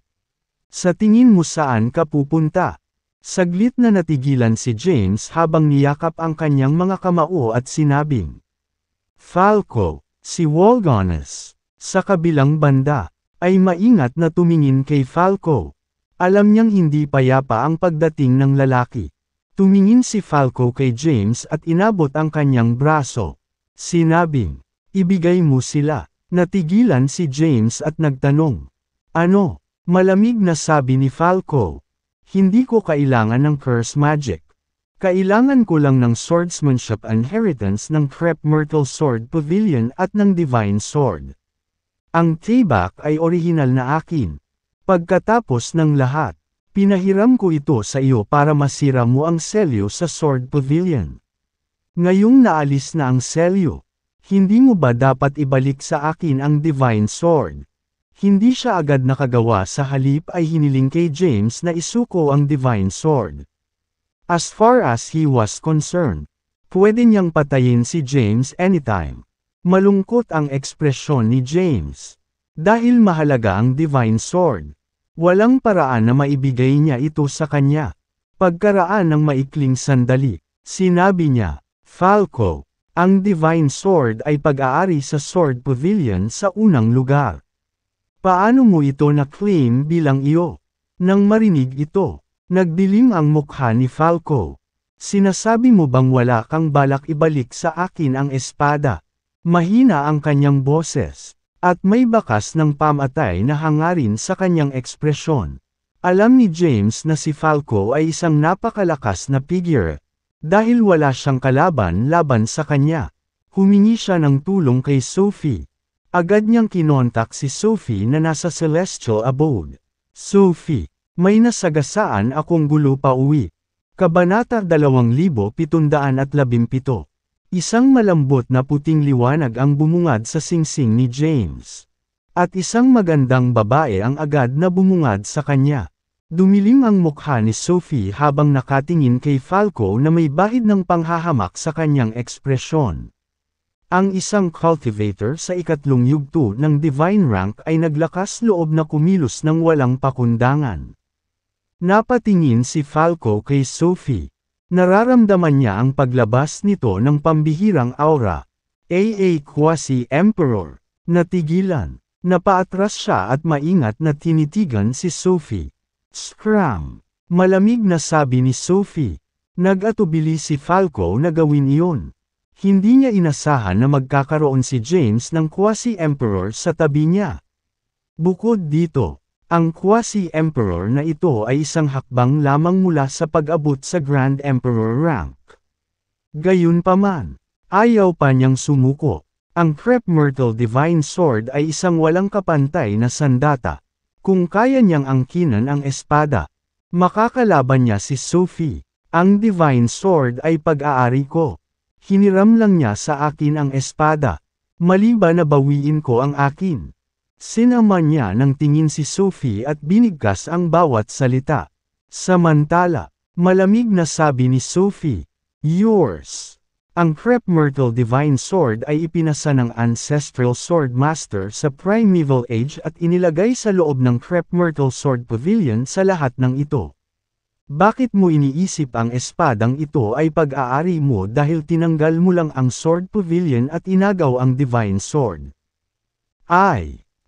A: "Sa tingin mo saan ka pupunta?" Saglit na natigilan si James habang niyakap ang kanyang mga kamao at sinabing, "Falco." Si Wolgones, sa kabilang banda, ay maingat na tumingin kay Falco. Alam niyang hindi payapa ang pagdating ng lalaki. Tumingin si Falco kay James at inabot ang kanyang braso. Sinabing, "Ibigay mo sila." Natigilan si James at nagtanong, "Ano?" Malamig na sabi ni Falco, "Hindi ko kailangan ng curse magic. Kailangan ko lang ng swordsmanship inheritance ng Crep Myrtle Sword Pavilion at ng Divine Sword. Ang tibak ay orihinal na akin. Pagkatapos ng lahat, pinahiram ko ito sa iyo para masira mo ang selyo sa Sword Pavilion. Ngayong naalis na ang selyo, hindi mo ba dapat ibalik sa akin ang Divine Sword?" Hindi siya agad nakagawa, sa halip ay hiniling kay James na isuko ang Divine Sword. As far as he was concerned, pwede niyang patayin si James anytime. Malungkot ang ekspresyon ni James. Dahil mahalaga ang Divine Sword, walang paraan na maibigay niya ito sa kanya. Pagkaraan ng maikling sandali, sinabi niya, "Falco, ang Divine Sword ay pag-aari sa Sword Pavilion sa unang lugar. Paano mo ito na-claim bilang iyo?" Nang marinig ito, nagdilim ang mukha ni Falco. "Sinasabi mo bang wala kang balak ibalik sa akin ang espada?" Mahina ang kanyang boses, at may bakas ng pamatay na hangarin sa kanyang ekspresyon. Alam ni James na si Falco ay isang napakalakas na figure. Dahil wala siyang kalaban laban sa kanya, humingi siya ng tulong kay Sophie. Agad niyang kinontak si Sophie na nasa Celestial Abode. "Sophie, may nasagasaan akong gulo pa uwi. Kabanata 2717. Isang malambot na puting liwanag ang bumungad sa singsing ni James. At isang magandang babae ang agad na bumungad sa kanya. Dumilim ang mukha ni Sophie habang nakatingin kay Falco na may bahid ng panghahamak sa kanyang ekspresyon. Ang isang cultivator sa ikatlong yugto ng divine rank ay naglakas loob na kumilos ng walang pakundangan. Napatingin si Falco kay Sophie. Nararamdaman niya ang paglabas nito ng pambihirang aura. Quasi-Emperor. Natigilan. Napaatras siya at maingat na tinitigan si Sophie. Scram! Malamig na sabi ni Sophie. Nag-atubili si Falco na gawin iyon. Hindi niya inasahan na magkakaroon si James ng Quasi-Emperor sa tabi niya. Bukod dito, ang Quasi-Emperor na ito ay isang hakbang lamang mula sa pag-abot sa Grand Emperor rank. Gayunpaman, ayaw pa niyang sumuko. Ang Crep Myrtle Divine Sword ay isang walang kapantay na sandata. Kung kaya niyang angkinan ang espada, makakalaban niya si Sophie. Ang Divine Sword ay pag-aari ko. Hiniram lang niya sa akin ang espada. Mali ba na bawiin ko ang akin? Sinama niya ng tingin si Sophie at binigkas ang bawat salita. Samantala, malamig na sabi ni Sophie, "Yours." Ang Crep Myrtle Divine Sword ay ipinasa ng Ancestral Sword Master sa Primeval Age at inilagay sa loob ng Crep Myrtle Sword Pavilion sa lahat ng ito. Bakit mo iniisip ang espadang ito ay pag-aari mo dahil tinanggal mo lang ang Sword Pavilion at inagaw ang Divine Sword?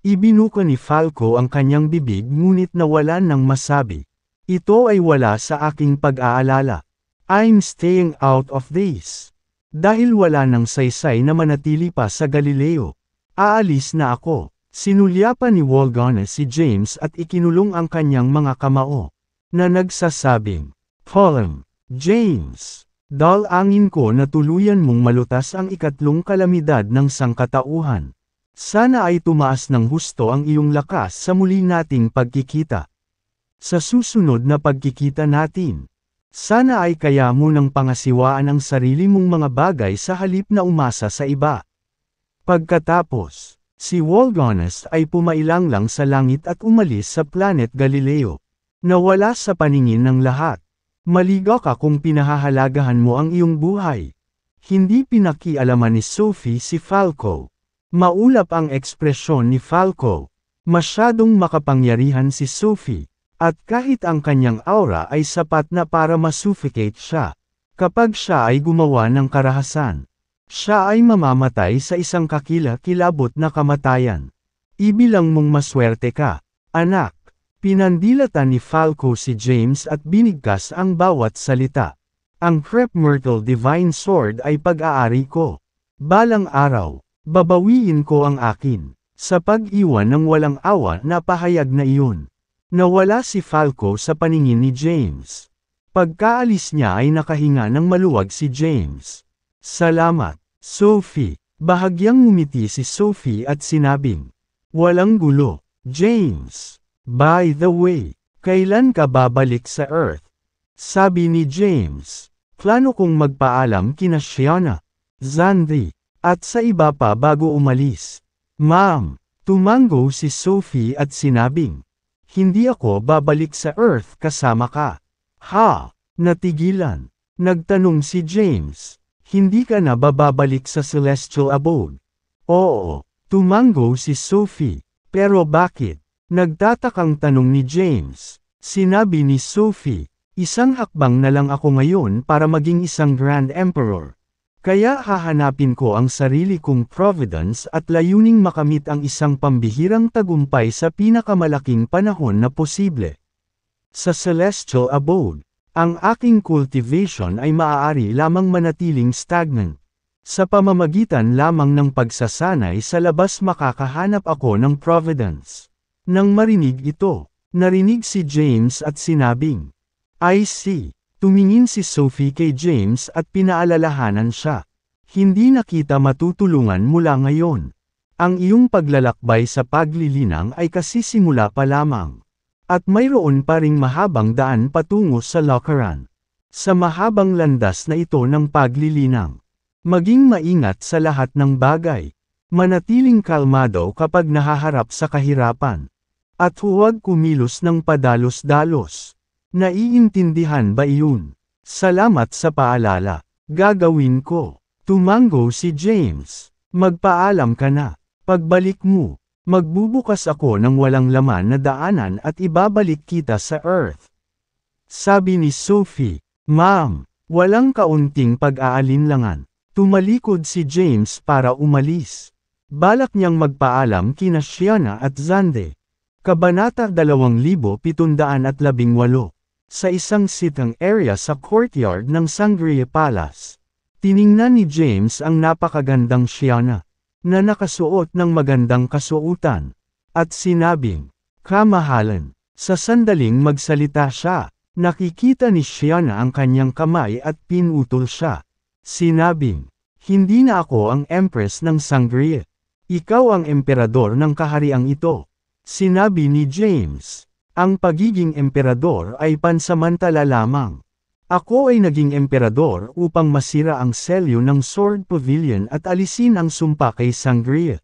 A: Ibinuka ni Falco ang kanyang bibig ngunit nawalan ng masabi. Ito ay wala sa aking pag-aalala. I'm staying out of this. Dahil wala ng saysay na manatili pa sa Galileo. Aalis na ako. Sinulyapan ni Walgones si James at ikinulong ang kanyang mga kamao. Na nagsasabing, "Column, James, dalangin ko na tuluyan mong malutas ang ikatlong kalamidad ng sangkatauhan. Sana ay tumaas ng husto ang iyong lakas sa muli nating pagkikita. Sa susunod na pagkikita natin, sana ay kaya mo nang pangasiwaan ang sarili mong mga bagay sa halip na umasa sa iba." Pagkatapos, si Walgones ay pumailang lang sa langit at umalis sa Planet Galileo. Nawala sa paningin ng lahat. Maligaw ka kung pinahahalagahan mo ang iyong buhay. Hindi pinakialaman ni Sophie si Falco. Maulap ang ekspresyon ni Falco. Masyadong makapangyarihan si Sophie. At kahit ang kanyang aura ay sapat na para masuffocate siya. Kapag siya ay gumawa ng karahasan, siya ay mamamatay sa isang kakilakilabot na kamatayan. Ibilang mong maswerte ka, anak. Pinandilatan ni Falco si James at binigkas ang bawat salita. Ang Crep Myrtle Divine Sword ay pag-aari ko. Balang araw, babawiin ko ang akin. Sa pag-iwan ng walang awa na pahayag na iyon. Nawala si Falco sa paningin ni James. Pagkaalis niya ay nakahinga ng maluwag si James. "Salamat, Sophie." Bahagyang ngumiti si Sophie at sinabing, "Walang gulo, James. By the way, kailan ka babalik sa Earth?" Sabi ni James, "Plano kong magpaalam kina Shiana, Xandri, at sa iba pa bago umalis." "Ma'am," tumango si Sophie at sinabing, "Hindi ako babalik sa Earth kasama ka." "Ha?" Natigilan. Nagtanong si James, "Hindi ka na babalik sa Celestial Abode?" "Oo," tumango si Sophie. "Pero bakit?" Nagtatakang tanong ni James. Sinabi ni Sophie, "Isang hakbang na lang ako ngayon para maging isang Grand Emperor. Kaya hahanapin ko ang sarili kong Providence at layuning makamit ang isang pambihirang tagumpay sa pinakamalaking panahon na posible. Sa Celestial Abode, ang aking cultivation ay maaari lamang manatiling stagnant. Sa pamamagitan lamang ng pagsasanay sa labas makakahanap ako ng Providence." Nang marinig ito, narinig si James at sinabing, "I see." Tumingin si Sophie kay James at pinaalalahanan siya. "Hindi na kita matutulungan mula ngayon. Ang iyong paglalakbay sa paglilinang ay kasisimula pa lamang. At mayroon pa ring mahabang daan patungo sa Lockeran. sa mahabang landas na ito ng paglilinang. Maging maingat sa lahat ng bagay. Manatiling kalmado kapag nahaharap sa kahirapan. At huwag kumilos ng padalos-dalos. Naiintindihan ba iyon? Salamat sa paalala. Gagawin ko. Tumango si James. Magpaalam ka na. Pagbalik mo, magbubukas ako ng walang laman na daanan at ibabalik kita sa Earth. Sabi ni Sophie. Ma'am, walang kaunting pag-aalinlangan. Tumalikod si James para umalis. Balak niyang magpaalam kina Shiana at Xande. Kabanata 2718. Sa isang sitting area sa courtyard ng Sangria Palace. Tiningnan ni James ang napakagandang Shiana, na nakasuot ng magandang kasuotan, at sinabing, "Kamahalan." Sa sandaling magsalita siya, nakikita ni Shiana ang kanyang kamay at pinutol siya. Sinabing, "Hindi na ako ang Empress ng Sangria. Ikaw ang emperador ng kahariang ito." Sinabi ni James, "Ang pagiging emperador ay pansamantala lamang. Ako ay naging emperador upang masira ang selyo ng Sword Pavilion at alisin ang sumpa kay Sangria.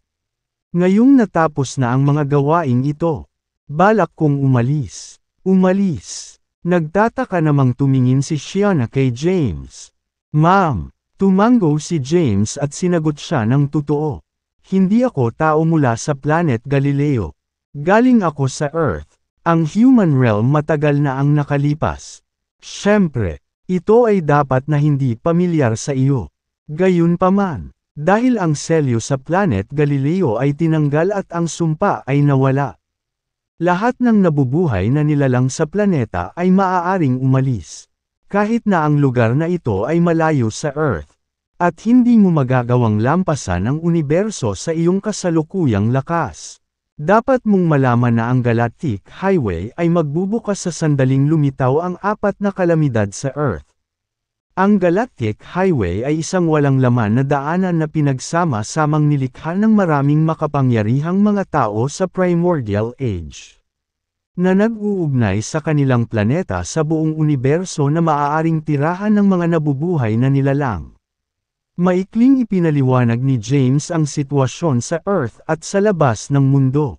A: Ngayong natapos na ang mga gawaing ito, balak kong umalis." Umalis. Nagtataka namang tumingin si Shiana kay James. "Ma'am." Tumango si James at sinagot siya ng totoo. "Hindi ako tao mula sa planet Galileo. Galing ako sa Earth. Ang human realm matagal na ang nakalipas. Siyempre, ito ay dapat na hindi pamilyar sa iyo. Gayunpaman, dahil ang selyo sa planet Galileo ay tinanggal at ang sumpa ay nawala. Lahat ng nabubuhay na nilalang sa planeta ay maaaring umalis. Kahit na ang lugar na ito ay malayo sa Earth. At hindi mo magagawang lampasan ang universo sa iyong kasalukuyang lakas. Dapat mong malaman na ang Galactic Highway ay magbubukas sa sandaling lumitaw ang 4 na kalamidad sa Earth. Ang Galactic Highway ay isang walang laman na daanan na pinagsama-samang nilikha ng maraming makapangyarihang mga tao sa Primordial Age, na nag-uugnay sa kanilang planeta sa buong universo na maaaring tirahan ng mga nabubuhay na nilalang. Maikling ipinaliwanag ni James ang sitwasyon sa Earth at sa labas ng mundo.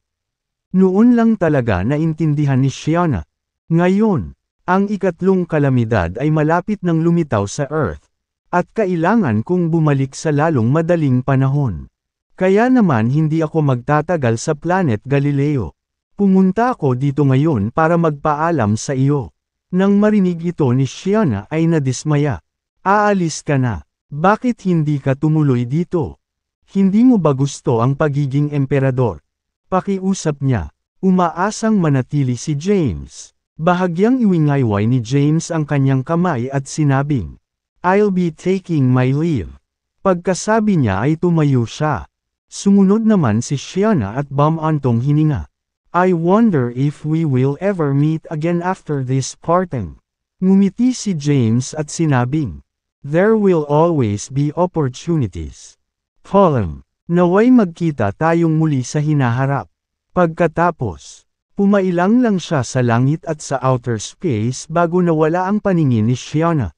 A: Noon lang talaga naintindihan ni Shiana. Ngayon, ang 3 kalamidad ay malapit ng lumitaw sa Earth, at kailangan kong bumalik sa lalong madaling panahon. Kaya naman hindi ako magtatagal sa planet Galileo. Pumunta ako dito ngayon para magpaalam sa iyo. Nang marinig ito ni Shiana ay nadismaya. "Aalis ka na. Bakit hindi ka tumuloy dito? Hindi mo ba gusto ang pagiging emperador?" Pakiusap niya. Umaasang manatili si James. Bahagyang iwingayway ni James ang kanyang kamay at sinabing, "I'll be taking my leave." Pagkasabi niya ay tumayo siya. Sumunod naman si Shiana at bumantong hininga. "I wonder if we will ever meet again after this parting." Ngumiti si James at sinabing, "There will always be opportunities. Column, naway magkita tayong muli sa hinaharap." Pagkatapos, pumailang lang siya sa langit at sa outer space bago nawala ang paningin ni Shiana.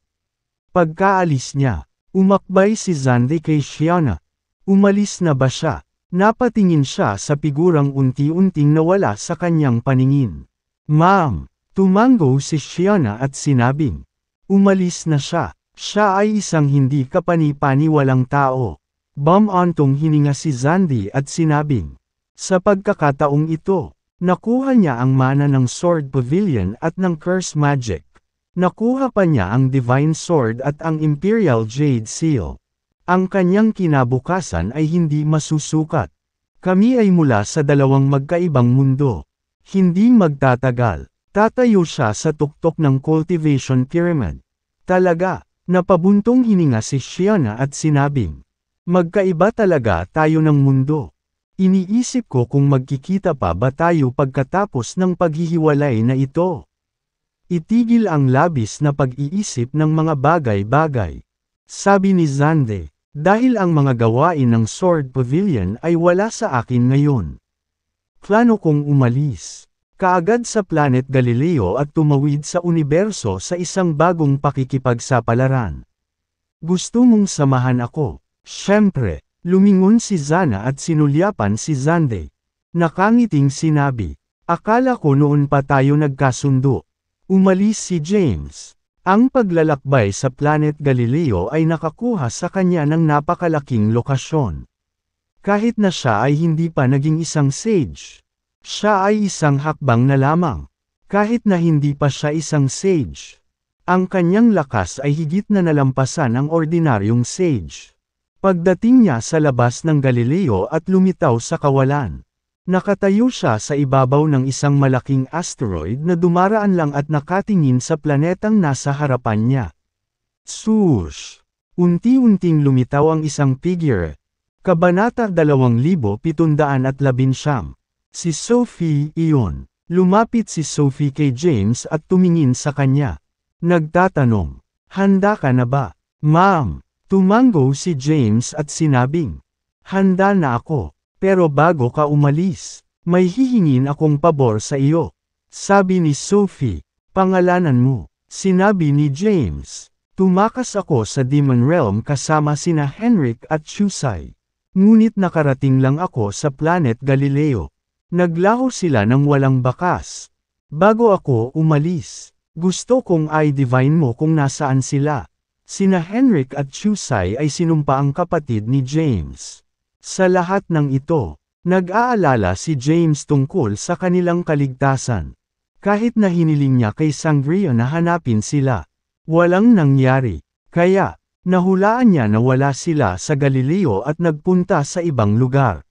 A: Pagkaalis niya, umakbay si Xande kay Shiana. Umalis na ba siya? Napatingin siya sa figurang unti-unting nawala sa kanyang paningin. "Ma'am." Tumango si Shiana at sinabing, "Umalis na siya." Siya ay isang hindi kapani-paniwalang tao. Bumantong hininga si Xande at sinabing, "Sa pagkakataong ito, nakuha niya ang mana ng Sword Pavilion at ng Curse Magic. Nakuha pa niya ang Divine Sword at ang Imperial Jade Seal. Ang kanyang kinabukasan ay hindi masusukat. Kami ay mula sa 2 magkaibang mundo. Hindi magtatagal, tatayo siya sa tuktok ng Cultivation Pyramid." Talaga. Napabuntong hininga si Shiana at sinabing, "Magkaiba talaga tayo ng mundo. Iniisip ko kung magkikita pa ba tayo pagkatapos ng paghihiwalay na ito." Itigil ang labis na pag-iisip ng mga bagay-bagay. Sabi ni Xande, "Dahil ang mga gawain ng Sword Pavilion ay wala sa akin ngayon. Plano kong umalis. kaagad sa Planet Galileo at tumawid sa universo sa isang bagong pakikipagsapalaran. Gusto mong samahan ako? Siyempre, lumingon si Zana at sinulyapan si Zande. Nakangiting sinabi, akala ko noon pa tayo nagkasundo. Umalis si James. Ang paglalakbay sa Planet Galileo ay nakakuha sa kanya ng napakalaking lokasyon. Kahit na siya ay hindi pa naging isang sage. Siya ay isang hakbang na lamang. Kahit na hindi pa siya isang sage. Ang kanyang lakas ay higit na nalampasan ang ordinaryong sage. Pagdating niya sa labas ng Galileo at lumitaw sa kawalan. Nakatayo siya sa ibabaw ng isang malaking asteroid na dumaraan lang at nakatingin sa planetang nasa harapan niya. Swoosh! Unti-unting lumitaw ang isang figure. Kabanata 2711. Si Sophie iyon. Lumapit si Sophie kay James at tumingin sa kanya. Nagtatanong, handa ka na ba? Ma'am, tumango si James at sinabing, handa na ako, pero bago ka umalis, may hihingin akong pabor sa iyo. Sabi ni Sophie, pangalanan mo, sinabi ni James. Tumakas ako sa Demon Realm kasama sina Henrik at Chusai. Ngunit nakarating lang ako sa Planet Galileo. Naglaho sila ng walang bakas. Bago ako umalis, gusto kong i-divine mo kung nasaan sila. Sina Henrik at Chusai ay sinumpaang kapatid ni James. Sa lahat ng ito, nag-aalala si James tungkol sa kanilang kaligtasan. Kahit na hiniling niya kay Sangria na hanapin sila, walang nangyari. Kaya, nahulaan niya na wala sila sa Galileo at nagpunta sa ibang lugar.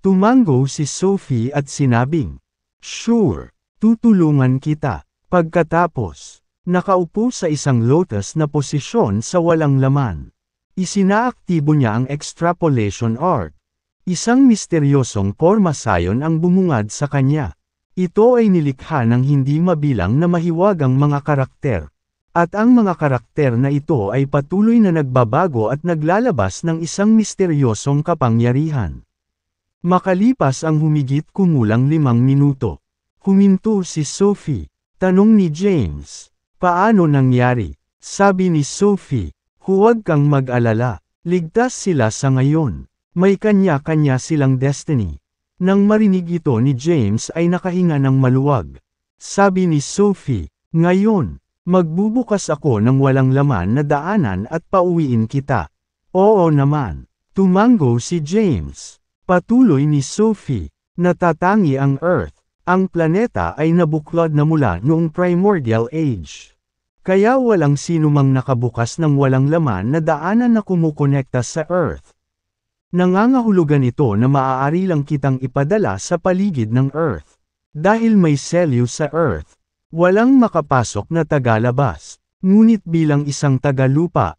A: Tumango si Sophie at sinabing, sure, tutulungan kita. Pagkatapos, nakaupo sa isang lotus na posisyon sa walang laman. Isinaaktibo niya ang extrapolation art. Isang misteryosong pormasayon ang bumungad sa kanya. Ito ay nilikha ng hindi mabilang na mahiwagang mga karakter. At ang mga karakter na ito ay patuloy na nagbabago at naglalabas ng isang misteryosong kapangyarihan. Makalipas ang humigit kumulang 5 minuto. Huminto si Sophie. Tanong ni James, paano nangyari? Sabi ni Sophie, huwag kang mag-alala. Ligtas sila sa ngayon. May kanya-kanya silang destiny. Nang marinig ito ni James ay nakahinga ng maluwag. Sabi ni Sophie, ngayon, magbubukas ako ng walang laman na daanan at pauwiin kita. Oo naman. Tumango si James. Patuloy ni Sophie, natatangi ang Earth. Ang planeta ay nabuklod na mula noong Primordial Age. Kaya walang sinumang nakabukas ng walang laman na daanan na kumukonekta sa Earth. Nangangahulugan ito na maaari lang kitang ipadala sa paligid ng Earth. Dahil may selyo sa Earth, walang makapasok na tagalabas. Ngunit bilang isang tagalupa,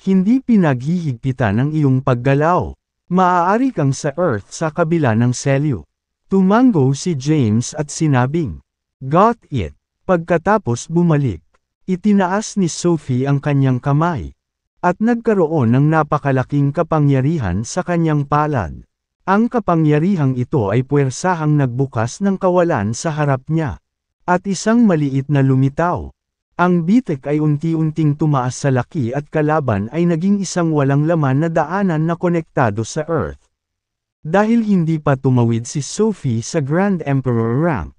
A: hindi pinaghihigpitan ang iyong paggalaw. Maaari kang sa Earth sa kabila ng selyo. Tumango si James at sinabing, got it. Pagkatapos bumalik, itinaas ni Sophie ang kanyang kamay. At nagkaroon ng napakalaking kapangyarihan sa kanyang palad. Ang kapangyarihang ito ay puwersahang nagbukas ng kawalan sa harap niya. At isang maliit na lumitaw. Ang bitek ay unti-unting tumaas sa laki at kalaban ay naging isang walang laman na daanan na konektado sa Earth. Dahil hindi pa tumawid si Sophie sa Grand Emperor rank,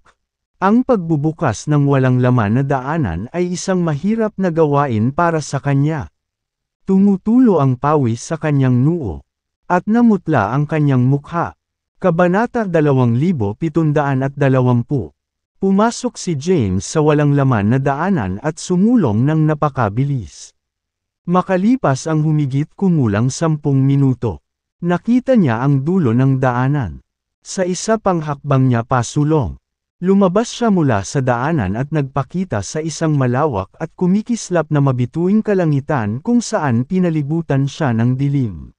A: ang pagbubukas ng walang laman na daanan ay isang mahirap na gawain para sa kanya. Tumutulo ang pawis sa kanyang noo, at namutla ang kanyang mukha. Kabanata 2720. Pumasok si James sa walang laman na daanan at sumulong ng napakabilis. Makalipas ang humigit kumulang 10 minuto, nakita niya ang dulo ng daanan. Sa isa pang hakbang niya pasulong, lumabas siya mula sa daanan at nagpakita sa isang malawak at kumikislap na mabituing kalangitan kung saan pinalibutan siya ng dilim.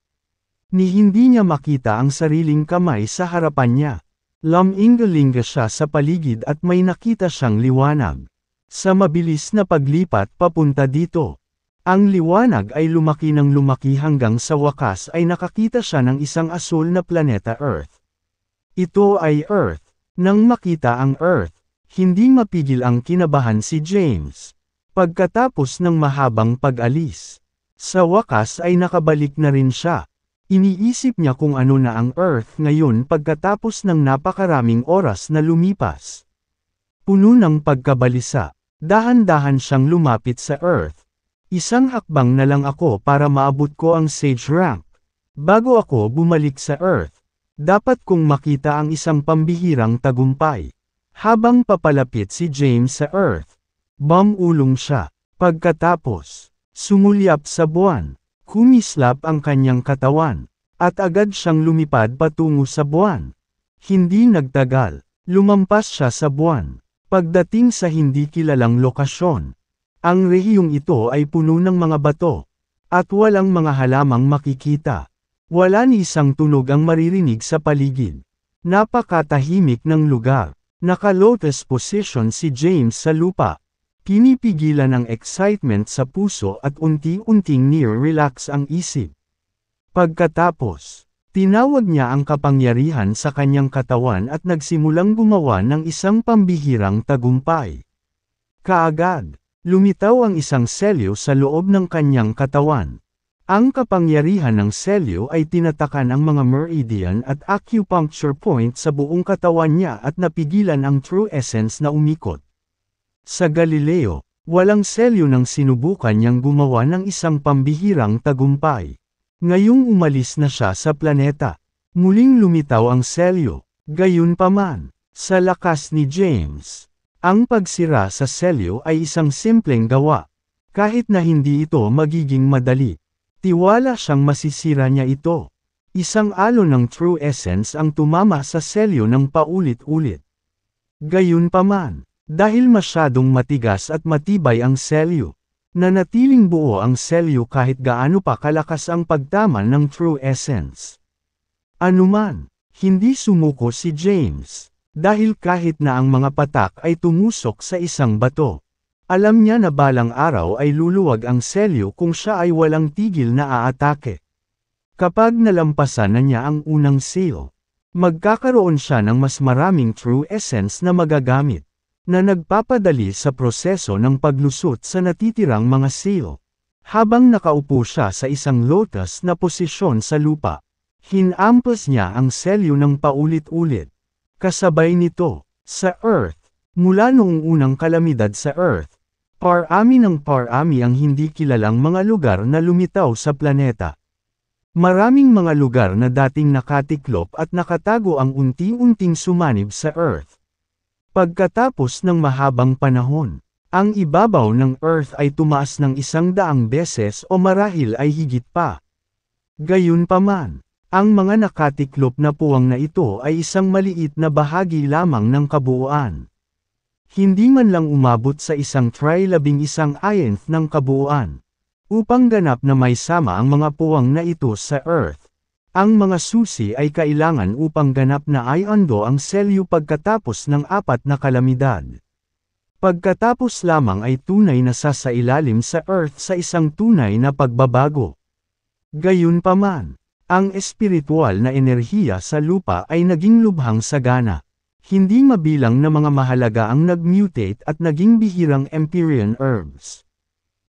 A: Ni hindi niya makita ang sariling kamay sa harapan niya. Lumingalinga siya sa paligid at may nakita siyang liwanag. Sa mabilis na paglipat papunta dito, ang liwanag ay lumaki ng lumaki hanggang sa wakas ay nakakita siya ng isang asul na planeta Earth. Ito ay Earth. Nang makita ang Earth, Hindi mapigil ang kinabahan si James. Pagkatapos ng mahabang pag-alis, sa wakas ay nakabalik na rin siya. Iniisip niya kung ano na ang Earth ngayon pagkatapos ng napakaraming oras na lumipas. Puno ng pagkabalisa, dahan-dahan siyang lumapit sa Earth. Isang hakbang na lang ako para maabot ko ang Sage rank. Bago ako bumalik sa Earth, dapat kong makita ang isang pambihirang tagumpay. Habang papalapit si James sa Earth, bumulong siya. Pagkatapos, sumulyap sa buwan. Kumislap ang kanyang katawan, at agad siyang lumipad patungo sa buwan. Hindi nagtagal, lumampas siya sa buwan. Pagdating sa hindi kilalang lokasyon, ang rehiyong ito ay puno ng mga bato, at walang mga halamang makikita. Wala ni isang tunog ang maririnig sa paligid. Napakatahimik ng lugar. Naka-lotus position si James sa lupa. Pinipigilan ang excitement sa puso at unti-unting near-relax ang isip. Pagkatapos, tinawag niya ang kapangyarihan sa kanyang katawan at nagsimulang gumawa ng isang pambihirang tagumpay. Kaagad, lumitaw ang isang selyo sa loob ng kanyang katawan. Ang kapangyarihan ng selyo ay tinatakan ang mga meridian at acupuncture point sa buong katawan niya at napigilan ang true essence na umikot. Sa Galileo, walang selyo nang sinubukan niyang gumawa ng isang pambihirang tagumpay. Ngayong umalis na siya sa planeta, muling lumitaw ang selyo. Gayunpaman, sa lakas ni James, ang pagsira sa selyo ay isang simpleng gawa. Kahit na hindi ito magiging madali, tiwala siyang masisira niya ito. Isang alon ng true essence ang tumama sa selyo ng paulit-ulit. Gayunpaman, dahil masyadong matigas at matibay ang selyo, nanatiling buo ang selyo kahit gaano pa kalakas ang pagtama ng true essence. Anuman, hindi sumuko si James, dahil kahit na ang mga patak ay tumusok sa isang bato, alam niya na balang araw ay luluwag ang selyo kung siya ay walang tigil na aatake. Kapag nalampasan na niya ang unang seal, magkakaroon siya ng mas maraming true essence na magagamit, na nagpapadali sa proseso ng paglusot sa natitirang mga seal. Habang nakaupo siya sa isang lotus na posisyon sa lupa, hinampas niya ang selyo ng paulit-ulit. Kasabay nito, sa Earth, mula noong unang kalamidad sa Earth, parami ng parami ang hindi kilalang mga lugar na lumitaw sa planeta. Maraming mga lugar na dating nakatiklop at nakatago ang unti-unting sumanib sa Earth. Pagkatapos ng mahabang panahon, ang ibabaw ng Earth ay tumaas ng 100 beses o marahil ay higit pa. Gayunpaman, ang mga nakatiklop na puwang na ito ay isang maliit na bahagi lamang ng kabuuan. Hindi man lang umabot sa isang 11/11 ng kabuuan. Upang ganap na may sama ang mga puwang na ito sa Earth, ang mga susi ay kailangan upang ganap na ay ando ang selyo pagkatapos ng 4 na kalamidad. Pagkatapos lamang ay tunay na sasailalim sa Earth sa isang tunay na pagbabago. Gayunpaman, ang espiritual na enerhiya sa lupa ay naging lubhang sagana. Hindi mabilang na mga mahalaga ang nag-mutate at naging bihirang Empyrean herbs.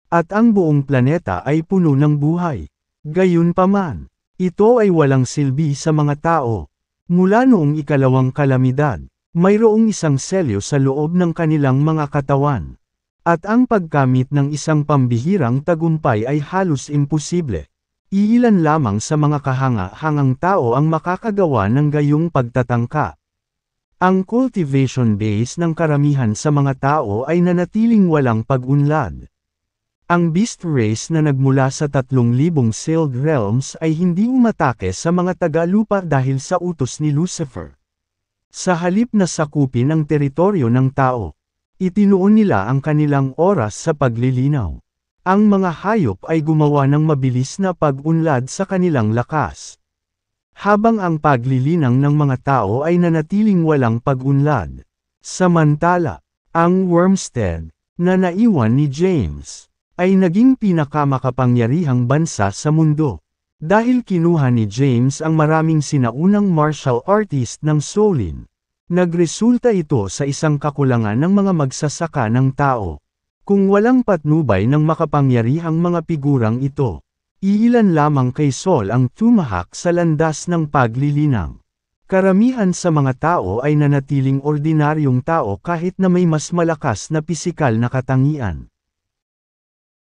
A: At ang buong planeta ay puno ng buhay. Gayunpaman, ito ay walang silbi sa mga tao. Mula noong ikalawang kalamidad, mayroong isang selyo sa loob ng kanilang mga katawan. At ang pagkamit ng isang pambihirang tagumpay ay halos imposible. Iilan lamang sa mga kahanga-hangang tao ang makakagawa ng gayong pagtatangka. Ang cultivation base ng karamihan sa mga tao ay nanatiling walang pag-unlad. Ang beast race na nagmula sa 3,000 sealed realms ay hindi umatake sa mga taga-lupa dahil sa utos ni Lucifer. Sa halip na sakupin ang teritoryo ng tao, itinuon nila ang kanilang oras sa paglilinaw. Ang mga hayop ay gumawa ng mabilis na pag-unlad sa kanilang lakas. Habang ang paglilinang ng mga tao ay nanatiling walang pag-unlad. Samantala, ang Wormstead, na naiwan ni James, ay naging pinakamakapangyarihang bansa sa mundo. Dahil kinuha ni James ang maraming sinaunang martial artist ng Solin. Nagresulta ito sa isang kakulangan ng mga magsasaka ng tao. Kung walang patnubay ng makapangyarihang mga figurang ito, iilan lamang kay Saul ang tumahak sa landas ng paglilinang. Karamihan sa mga tao ay nanatiling ordinaryong tao kahit na may mas malakas na pisikal na katangian.